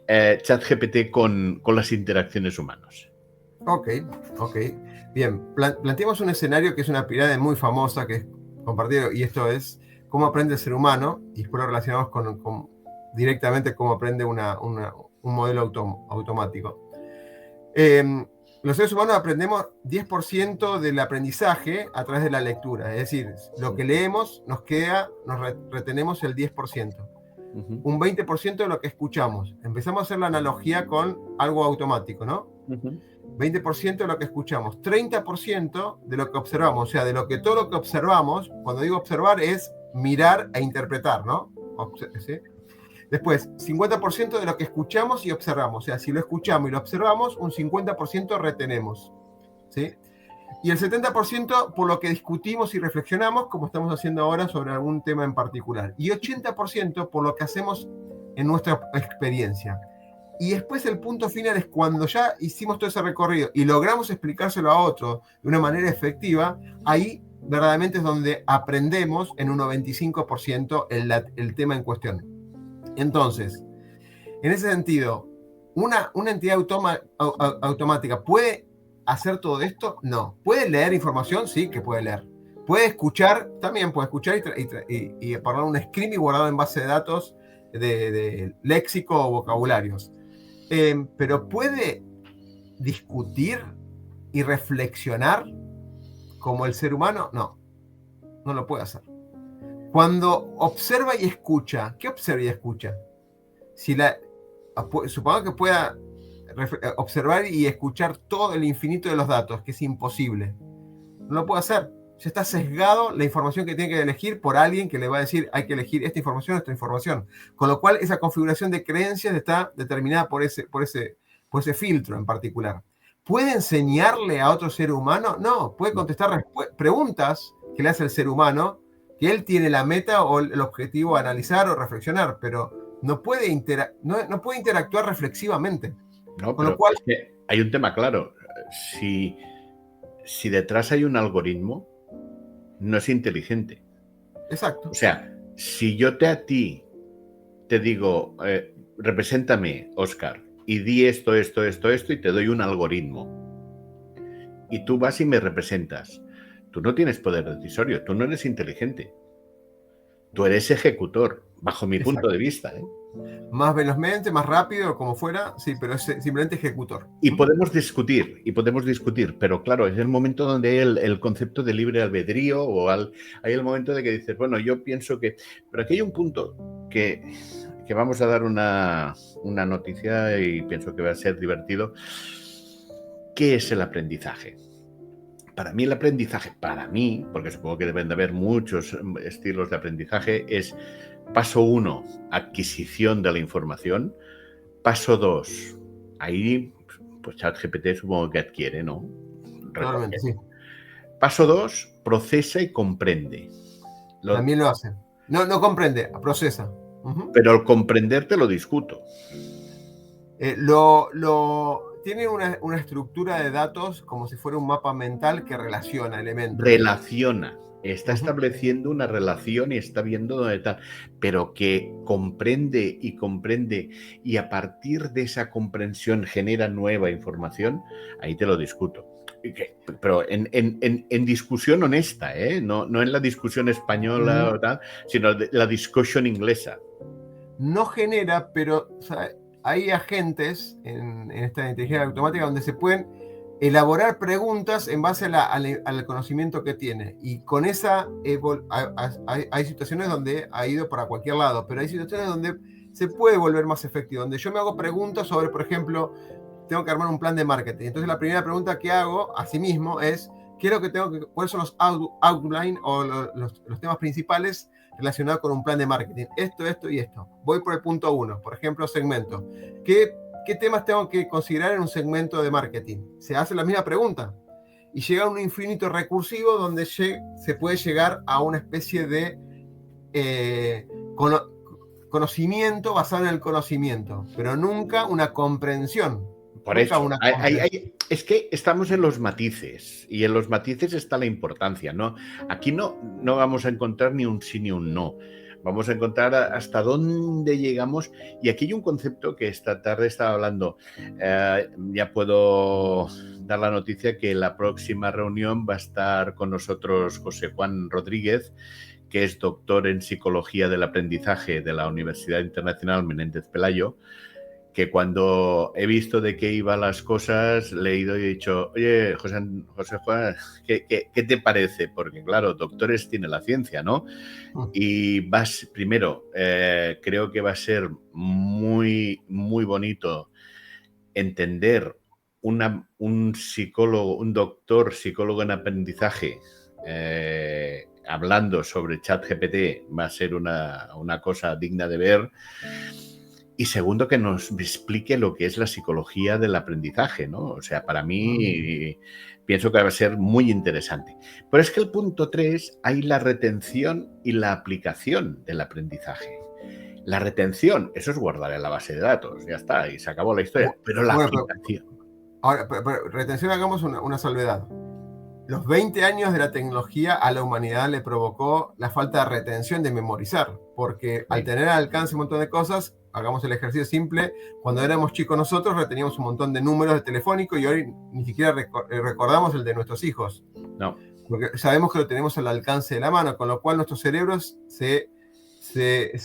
ChatGPT con las interacciones humanas? Ok. Bien, planteemos un escenario que es una pirámide muy famosa que es compartido, y esto es cómo aprende el ser humano, y después lo relacionamos con directamente cómo aprende un modelo automático. Los seres humanos aprendemos 10% del aprendizaje a través de la lectura, es decir, lo que leemos nos retenemos el 10%. Uh-huh. Un 20% de lo que escuchamos. Empezamos a hacer la analogía con algo automático, ¿no? Uh-huh. 20% de lo que escuchamos, 30% de lo que observamos, o sea, todo lo que observamos, cuando digo observar es mirar e interpretar, ¿no? ¿Sí? Después, 50% de lo que escuchamos y observamos, o sea, si lo escuchamos y lo observamos, un 50% retenemos, ¿sí? Y el 70% por lo que discutimos y reflexionamos, como estamos haciendo ahora sobre algún tema en particular. Y 80% por lo que hacemos en nuestra experiencia. Y después el punto final es cuando ya hicimos todo ese recorrido y logramos explicárselo a otro de una manera efectiva, ahí verdaderamente es donde aprendemos en un 95% el tema en cuestión. Entonces, en ese sentido, ¿una entidad automática puede hacer todo esto? No. ¿Puede leer información? Sí, que puede leer. ¿Puede escuchar? También puede escuchar y poner un script guardado en base de datos de léxico o vocabularios. Pero ¿puede discutir y reflexionar como el ser humano? No lo puede hacer. Cuando observa y escucha, ¿qué observa y escucha? Supongo que pueda observar y escuchar todo el infinito de los datos, que es imposible. No lo puede hacer. Ya está sesgado la información que tiene que elegir por alguien que le va a decir hay que elegir esta información. Con lo cual esa configuración de creencias está determinada por ese filtro en particular. ¿Puede enseñarle a otro ser humano? No, puede contestar preguntas que le hace el ser humano, que él tiene la meta o el objetivo de analizar o reflexionar, pero no puede interactuar reflexivamente. No, con lo cual es que hay un tema claro. Si detrás hay un algoritmo, no es inteligente. Exacto. O sea, si yo a ti te digo, represéntame, Óscar, y di esto, y te doy un algoritmo, y tú vas y me representas, tú no tienes poder decisorio, tú no eres inteligente. Tú eres ejecutor, bajo mi punto de vista. Más velozmente, más rápido, como fuera, sí, pero es simplemente ejecutor. Y podemos discutir, pero claro, es el momento donde hay el concepto de libre albedrío hay el momento de que dices, bueno, yo pienso que... Pero aquí hay un punto que vamos a dar una noticia y pienso que va a ser divertido. ¿Qué es el aprendizaje? para mí el aprendizaje, porque supongo que deben de haber muchos estilos de aprendizaje, es paso 1, adquisición de la información. Paso 2, ahí pues ChatGPT supongo que adquiere, ¿no? Realmente, sí. Paso 2, procesa y comprende. También lo hace. No comprende, procesa. Pero al comprender te lo discuto. Tiene una estructura de datos como si fuera un mapa mental que relaciona elementos. Está estableciendo una relación y está viendo dónde está, pero que comprende y a partir de esa comprensión genera nueva información, ahí te lo discuto. Pero en discusión honesta, no en la discusión española o tal, sino la discusión inglesa. No genera, pero o sea, hay agentes en esta inteligencia automática donde se pueden elaborar preguntas en base al conocimiento que tiene. Y con esa hay situaciones donde ha ido para cualquier lado, pero hay situaciones donde se puede volver más efectivo, donde yo me hago preguntas sobre, por ejemplo, tengo que armar un plan de marketing. Entonces la primera pregunta que hago a sí mismo es, ¿cuáles son los outline o los temas principales relacionados con un plan de marketing? Esto y esto. Voy por el punto 1, por ejemplo, segmento. ¿Qué temas tengo que considerar en un segmento de marketing? Se hace la misma pregunta y llega a un infinito recursivo donde se puede llegar a una especie de conocimiento basado en el conocimiento, pero nunca una comprensión. Por eso, es que estamos en los matices y en los matices está la importancia, ¿no? Aquí no vamos a encontrar ni un sí ni un no. Vamos a encontrar hasta dónde llegamos. Y aquí hay un concepto que esta tarde estaba hablando. Ya puedo dar la noticia que en la próxima reunión va a estar con nosotros José Juan Rodríguez, que es doctor en Psicología del Aprendizaje de la Universidad Internacional Menéndez Pelayo, que cuando he visto de qué iban las cosas, le he ido y he dicho, oye, José Juan, ¿qué te parece? Porque claro, doctores tiene la ciencia, ¿no? Y primero, creo que va a ser muy, muy bonito entender un psicólogo, un doctor psicólogo en aprendizaje, hablando sobre ChatGPT, va a ser una cosa digna de ver. Y segundo, que nos explique lo que es la psicología del aprendizaje, ¿no? O sea, para mí pienso que va a ser muy interesante. Pero es que el punto 3 hay la retención y la aplicación del aprendizaje. La retención, eso es guardar en la base de datos, ya está, y se acabó la historia. Pero la aplicación... Pero retención, hagamos una salvedad. Los 20 años de la tecnología a la humanidad le provocó la falta de retención, de memorizar, porque al tener al alcance un montón de cosas, hagamos el ejercicio simple, cuando éramos chicos nosotros reteníamos un montón de números de telefónico y hoy ni siquiera recordamos el de nuestros hijos. No. Porque sabemos que lo tenemos al alcance de la mano, con lo cual nuestros cerebros se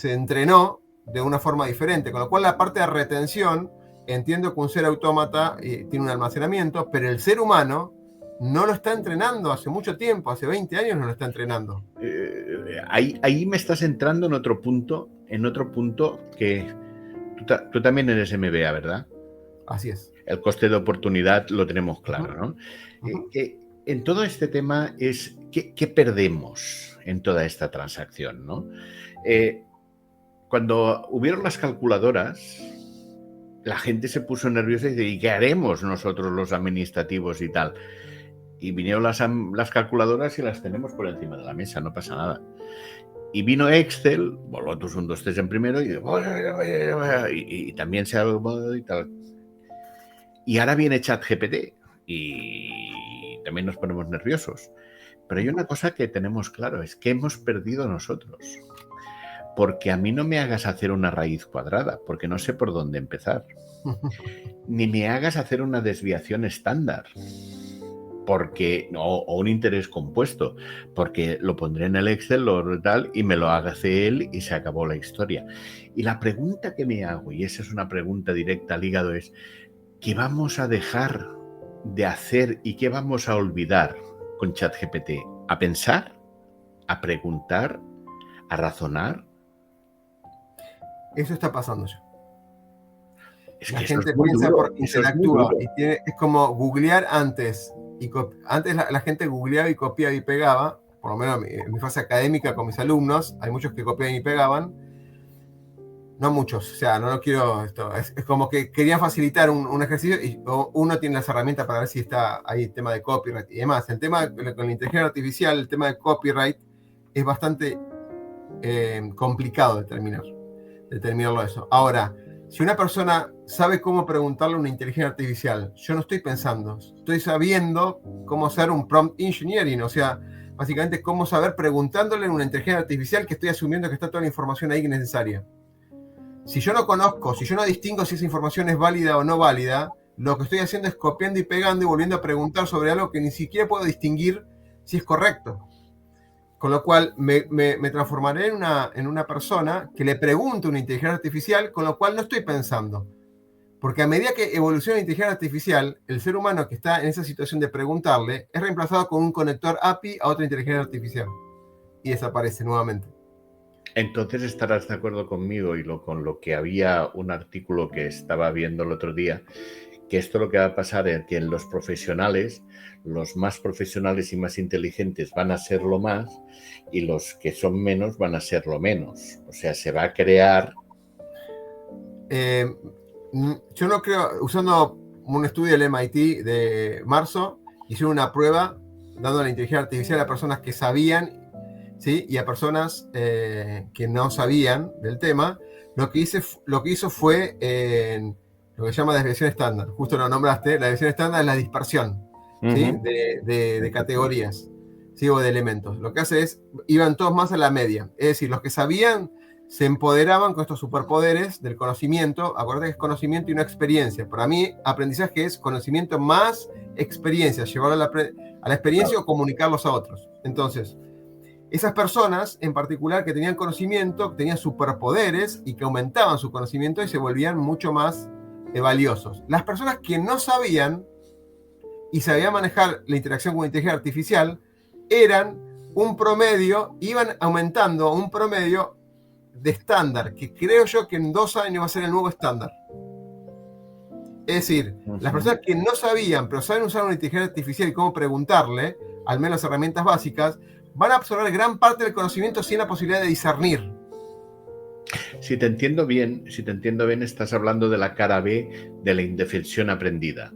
entrenó de una forma diferente, con lo cual la parte de retención, entiendo que un ser autómata tiene un almacenamiento, pero el ser humano no lo está entrenando hace mucho tiempo, hace 20 años no lo está entrenando. Ahí me estás entrando en otro punto que tú también eres MBA, ¿verdad? Así es. El coste de oportunidad lo tenemos claro, ¿no? En todo este tema es ¿qué perdemos en toda esta transacción, ¿no? Cuando hubieron las calculadoras, la gente se puso nerviosa y dice, ¿y qué haremos nosotros los administrativos y tal? Y vinieron las calculadoras y las tenemos por encima de la mesa, no pasa nada. Y vino Excel, Lotus 1, 2, 3 en primero, y también se ha y tal. Y ahora viene ChatGPT y también nos ponemos nerviosos. Pero hay una cosa que tenemos claro, es que hemos perdido nosotros. Porque a mí no me hagas hacer una raíz cuadrada, porque no sé por dónde empezar. Ni me hagas hacer una desviación estándar. O un interés compuesto, porque lo pondré en el Excel tal, y me lo hace él y se acabó la historia. Y la pregunta que me hago, y esa es una pregunta directa al hígado, es ¿qué vamos a dejar de hacer y qué vamos a olvidar con ChatGPT? ¿A pensar? ¿A preguntar? ¿A razonar? Eso está pasando ya. Es la que gente es muy piensa duro, por interactúa. Es como googlear antes Antes la gente googleaba y copiaba y pegaba, por lo menos en mi fase académica con mis alumnos, hay muchos que copiaban y pegaban. No muchos, o sea, no lo quiero. Es como que querían facilitar un ejercicio y uno tiene las herramientas para ver si está ahí el tema de copyright y demás. El tema con la inteligencia artificial, el tema de copyright, es bastante complicado determinarlo eso. Ahora, si una persona sabe cómo preguntarle a una inteligencia artificial, yo no estoy pensando, estoy sabiendo cómo hacer un prompt engineering, o sea, básicamente cómo saber preguntándole a una inteligencia artificial que estoy asumiendo que está toda la información ahí necesaria. Si yo no conozco, si yo no distingo si esa información es válida o no válida, lo que estoy haciendo es copiando y pegando y volviendo a preguntar sobre algo que ni siquiera puedo distinguir si es correcto. Con lo cual me transformaré en una persona que le pregunte a una inteligencia artificial, con lo cual no estoy pensando. Porque a medida que evoluciona la inteligencia artificial, el ser humano que está en esa situación de preguntarle es reemplazado con un conector API a otra inteligencia artificial. Y desaparece nuevamente. Entonces estarás de acuerdo conmigo con lo que había un artículo que estaba viendo el otro día, que esto lo que va a pasar es que los profesionales, los más profesionales y más inteligentes van a ser lo más y los que son menos van a ser lo menos. O sea, se va a crear... Yo no creo, usando un estudio del MIT de marzo, hicieron una prueba dando la inteligencia artificial a personas que sabían, ¿sí? Y a personas que no sabían del tema. Lo que hizo fue lo que se llama desviación estándar. Justo lo nombraste. La desviación estándar es la dispersión, ¿sí? de categorías, ¿sí? O de elementos. Lo que hace es, iban todos más a la media. Es decir, los que sabían se empoderaban con estos superpoderes del conocimiento. Acuérdate que es conocimiento y una experiencia. Para mí, aprendizaje es conocimiento más experiencia, llevarlo a la experiencia o comunicarlos a otros. Entonces, esas personas en particular que tenían conocimiento, tenían superpoderes y que aumentaban su conocimiento y se volvían mucho más valiosos. Las personas que no sabían y sabían manejar la interacción con la inteligencia artificial eran un promedio, iban aumentando a un promedio de estándar, que creo yo que en 2 años va a ser el nuevo estándar. Es decir, las personas que no sabían, pero saben usar una inteligencia artificial y cómo preguntarle, al menos herramientas básicas, van a absorber gran parte del conocimiento sin la posibilidad de discernir. Si te entiendo bien, estás hablando de la cara B de la indefensión aprendida.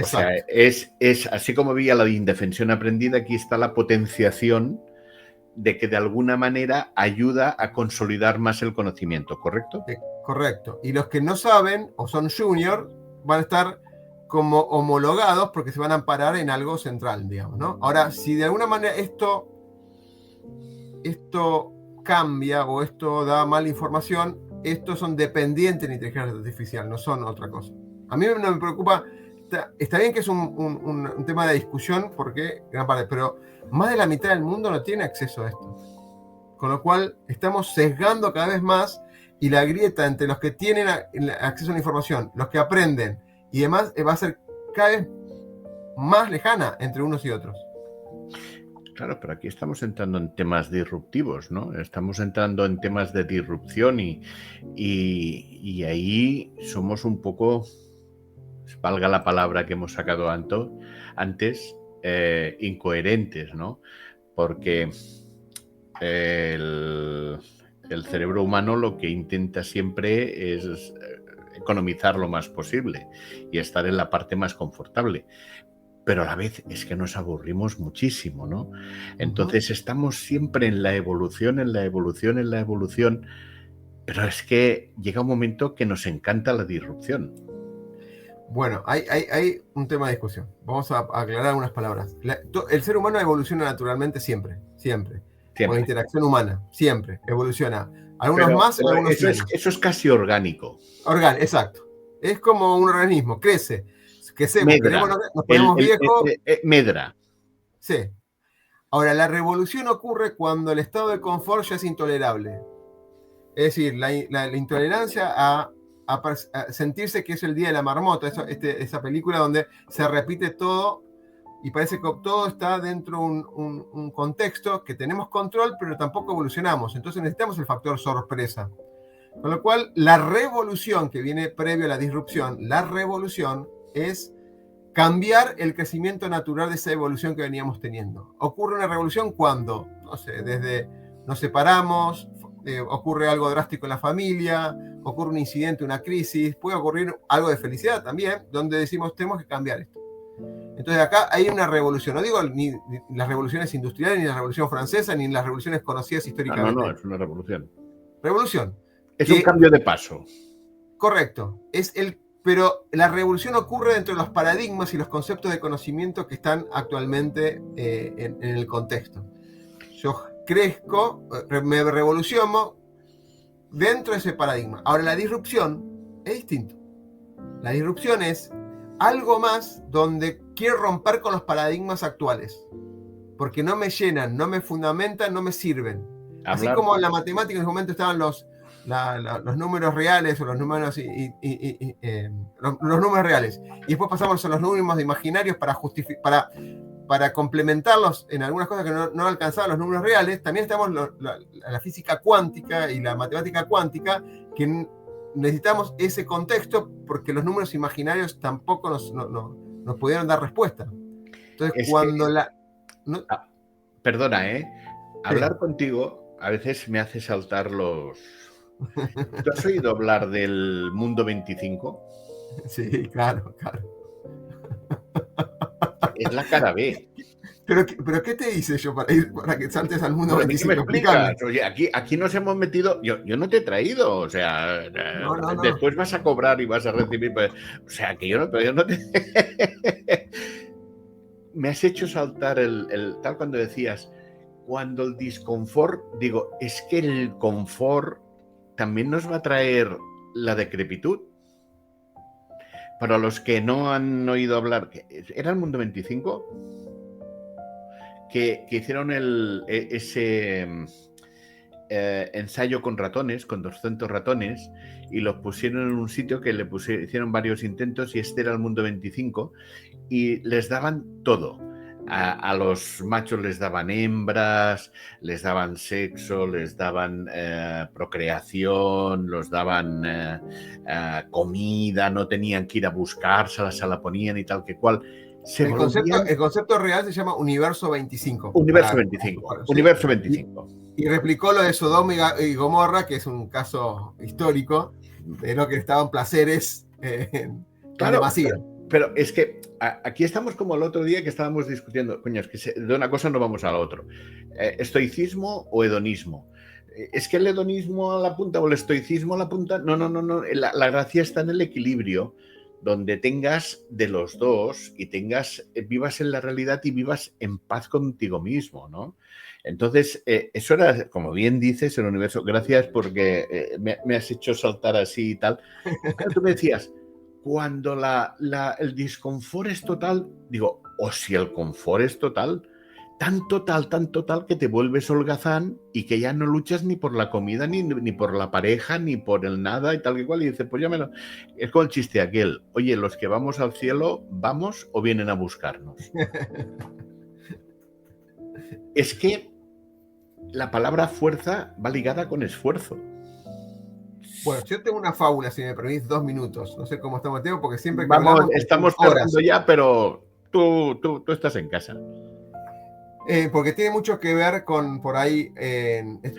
O sea, es así como veía la indefensión aprendida, aquí está la potenciación de que de alguna manera ayuda a consolidar más el conocimiento, ¿correcto? Correcto. Y los que no saben o son junior van a estar como homologados porque se van a amparar en algo central, digamos, ¿no? Ahora, si de alguna manera esto cambia o esto da mala información, estos son dependientes de la inteligencia artificial, no son otra cosa. A mí no me preocupa, está bien que es un tema de discusión porque gran parte, pero más de la mitad del mundo no tiene acceso a esto. Con lo cual estamos sesgando cada vez más y la grieta entre los que tienen acceso a la información, los que aprenden y demás va a ser cada vez más lejana entre unos y otros. Claro, pero aquí estamos entrando en temas disruptivos, ¿no? Estamos entrando en temas de disrupción y ahí somos un poco, valga la palabra que hemos sacado antes, incoherentes, ¿no? Porque el cerebro humano lo que intenta siempre es economizar lo más posible y estar en la parte más confortable. Pero a la vez es que nos aburrimos muchísimo, ¿no? Entonces estamos siempre en la evolución, pero es que llega un momento que nos encanta la disrupción. Bueno, hay un tema de discusión. Vamos a aclarar algunas palabras. El ser humano evoluciona naturalmente siempre. Con la interacción humana, siempre evoluciona. Algunos pero, más, pero algunos menos. Eso es casi orgánico. Exacto. Es como un organismo, crece. Nos ponemos viejos. Medra. Sí. Ahora, la revolución ocurre cuando el estado de confort ya es intolerable. Es decir, la intolerancia a sentirse que es el día de la marmota, esa película donde se repite todo y parece que todo está dentro de un contexto que tenemos control, pero tampoco evolucionamos. Entonces necesitamos el factor sorpresa. Con lo cual, la revolución que viene previo a la disrupción, la revolución es cambiar el crecimiento natural de esa evolución que veníamos teniendo. Ocurre una revolución cuando, no sé, desde nos separamos, ocurre algo drástico en la familia, ocurre un incidente, una crisis, puede ocurrir algo de felicidad también, donde decimos tenemos que cambiar esto. Entonces acá hay una revolución, no digo ni las revoluciones industriales, ni la revolución francesa, ni las revoluciones conocidas históricamente. No, es una revolución. Revolución. Es un cambio de paso. Correcto. Pero la revolución ocurre dentro de los paradigmas y los conceptos de conocimiento que están actualmente en el contexto. Yo crezco, me revoluciono dentro de ese paradigma. Ahora, la disrupción es distinto. La disrupción es algo más donde quiero romper con los paradigmas actuales, porque no me llenan, no me fundamentan, no me sirven. Así como en la matemática en ese momento estaban los números reales o los números los números reales, y después pasamos a los números imaginarios para complementarlos en algunas cosas que no alcanzaban los números reales. También estamos la física cuántica y la matemática cuántica, que necesitamos ese contexto porque los números imaginarios tampoco nos pudieron dar respuesta. Entonces, perdona, hablar contigo a veces me hace saltar los... ¿Tú has oído hablar del mundo 25? Sí, claro. Es la cara B. ¿Pero qué te hice yo para que saltes al mundo 25? ¿Me explicas? Oye, aquí nos hemos metido... Yo no te he traído, o sea... No. Después vas a cobrar y vas a recibir... Pues, o sea, que yo no te... Me has hecho saltar tal cuando decías, cuando el disconfort... Digo, es que el confort también nos va a traer la decrepitud. Para los que no han oído hablar... ¿Era el mundo 25? Que hicieron ese ensayo con ratones, con 200 ratones, y los pusieron en un sitio que hicieron varios intentos, y este era el mundo 25, y les daban todo. A los machos les daban hembras, les daban sexo, les daban procreación, les daban comida, no tenían que ir a buscársela, se la ponían y tal que cual. El concepto real se llama Universo 25. Universo 25. ¿Sí? Universo 25. Y replicó lo de Sodoma y Gomorra, que es un caso histórico de lo que estaban placeres en demasía. Pero es que aquí estamos como el otro día que estábamos discutiendo, coño, es que de una cosa no vamos a la otra. ¿Estoicismo o hedonismo? ¿Es que el hedonismo a la punta o el estoicismo a la punta? No. La gracia está en el equilibrio, donde tengas de los dos y vivas en la realidad y vivas en paz contigo mismo, ¿no? Entonces, eso era, como bien dices, el universo. Gracias porque me has hecho saltar así y tal. Pero tú me decías, cuando el disconfort es total, digo, o si el confort es total, tan total que te vuelves holgazán y que ya no luchas ni por la comida, ni por la pareja, ni por el nada y tal que cual. Y dices, pues ya es con el chiste aquel, oye, los que vamos al cielo, ¿vamos o vienen a buscarnos? Es que la palabra fuerza va ligada con esfuerzo. Bueno, yo tengo una fábula, si me permitís 2 minutos. No sé cómo estamos, Mateo, porque siempre que estamos cerrando ya, pero tú estás en casa. Porque tiene mucho que ver con, por ahí,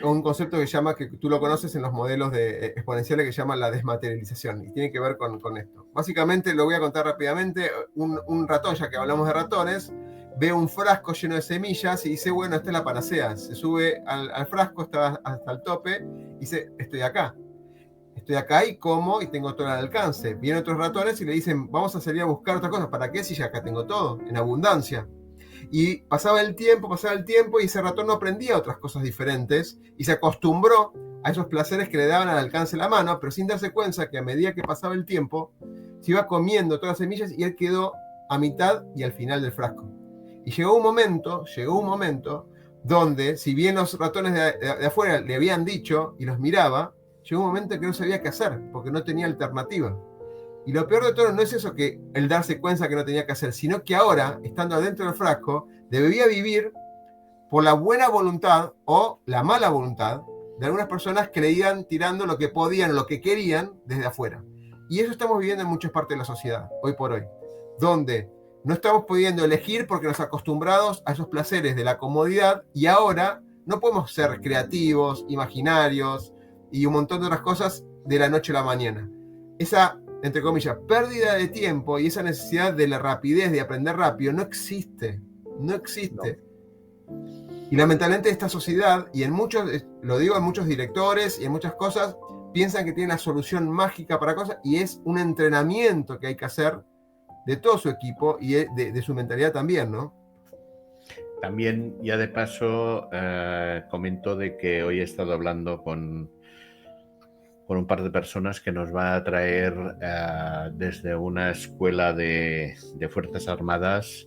un concepto que llama, que tú lo conoces en los modelos exponenciales, que llama la desmaterialización, y tiene que ver con esto. Básicamente, lo voy a contar rápidamente, un ratón, ya que hablamos de ratones, ve un frasco lleno de semillas y dice, bueno, esta es la panacea. Se sube al frasco hasta el tope y dice, estoy acá y como y tengo todo al alcance. Vienen otros ratones y le dicen, vamos a salir a buscar otras cosas. ¿Para qué? Si ya acá tengo todo, en abundancia. Y pasaba el tiempo y ese ratón no aprendía otras cosas diferentes y se acostumbró a esos placeres que le daban al alcance de la mano, pero sin darse cuenta que a medida que pasaba el tiempo se iba comiendo todas las semillas y él quedó a mitad y al final del frasco. Y llegó un momento donde, si bien los ratones de afuera le habían dicho y los miraba, llegó un momento que no sabía qué hacer porque no tenía alternativa. Y lo peor de todo no es eso, que el darse cuenta que no tenía que hacer, sino que ahora, estando adentro del frasco, debía vivir por la buena voluntad o la mala voluntad de algunas personas que le iban tirando lo que podían, lo que querían desde afuera. Y eso estamos viviendo en muchas partes de la sociedad, hoy por hoy, donde No estamos pudiendo elegir porque nos acostumbrados a esos placeres de la comodidad y ahora no podemos ser creativos, imaginarios y un montón de otras cosas de la noche a la mañana. Esa, entre comillas, pérdida de tiempo y esa necesidad de la rapidez, de aprender rápido, no existe. No existe. No. Y lamentablemente esta sociedad, y en muchos, lo digo en muchos directores y en muchas cosas, piensan que tienen la solución mágica para cosas y es un entrenamiento que hay que hacer de todo su equipo y de su mentalidad también, ¿no? También, ya de paso, comento de que hoy he estado hablando con un par de personas que nos va a traer desde una escuela de Fuerzas Armadas.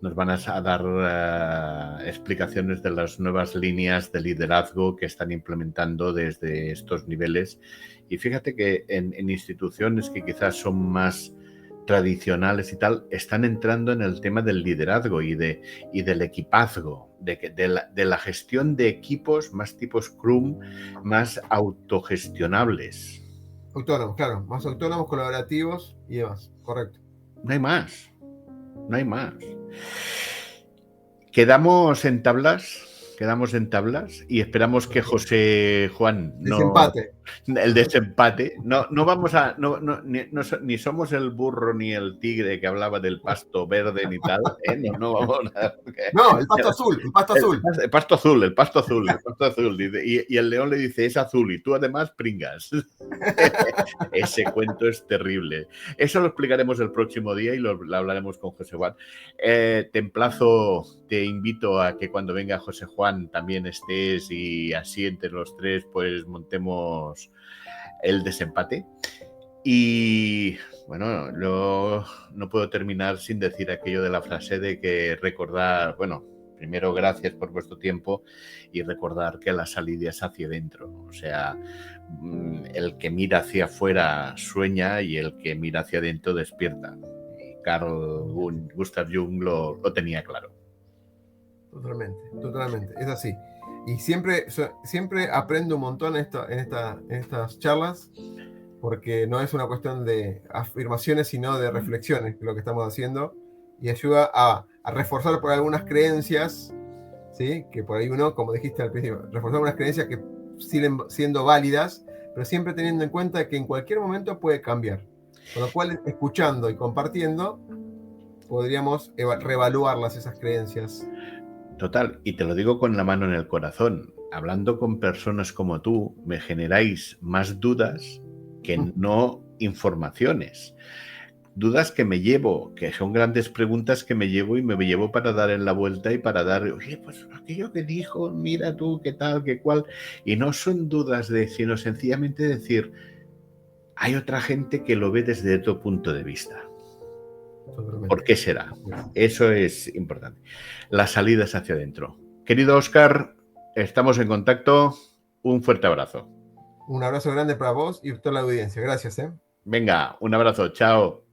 Nos van a dar explicaciones de las nuevas líneas de liderazgo que están implementando desde estos niveles. Y fíjate que en instituciones que quizás son más tradicionales y tal, están entrando en el tema del liderazgo y del equipazgo, de la gestión de equipos más tipo Scrum, más autogestionables. Autónomos, claro, más autónomos, colaborativos y demás, correcto. No hay más, no hay más. Quedamos en tablas y esperamos que José Juan Desempate. El desempate. No vamos a. Ni somos el burro ni el tigre que hablaba del pasto verde ni tal. No vamos a. No, el pasto azul, el pasto azul. El pasto azul, el pasto azul, el pasto azul. Y el león le dice, es azul, y tú además pringas. Ese cuento es terrible. Eso lo explicaremos el próximo día y lo hablaremos con José Juan. Te invito a que cuando venga José Juan también estés y así entre los tres pues montemos el desempate. Y bueno, no puedo terminar sin decir aquello de la frase de que recordar, bueno, primero gracias por vuestro tiempo y recordar que la salida es hacia adentro. O sea, el que mira hacia afuera sueña y el que mira hacia adentro despierta. Y Carl Gustav Jung lo tenía claro. Totalmente, es así. Y siempre aprendo un montón en estas charlas, porque no es una cuestión de afirmaciones, sino de reflexiones, lo que estamos haciendo, y ayuda a reforzar por algunas creencias, ¿sí? Que por ahí uno, como dijiste al principio, reforzar algunas creencias que siguen siendo válidas, pero siempre teniendo en cuenta que en cualquier momento puede cambiar. Con lo cual, escuchando y compartiendo, podríamos reevaluarlas, esas creencias. Total, y te lo digo con la mano en el corazón. Hablando con personas como tú, me generáis más dudas que no informaciones. Dudas que me llevo, que son grandes preguntas que me llevo y me llevo para dar en la vuelta y para dar, oye, pues aquello que dijo, mira tú, qué tal, qué cual. Y no son dudas sino sencillamente decir, hay otra gente que lo ve desde otro punto de vista. ¿Por qué será? Eso es importante. Las salidas hacia adentro. Querido Óscar, estamos en contacto. Un fuerte abrazo. Un abrazo grande para vos y toda la audiencia. Gracias. Venga, un abrazo. Chao.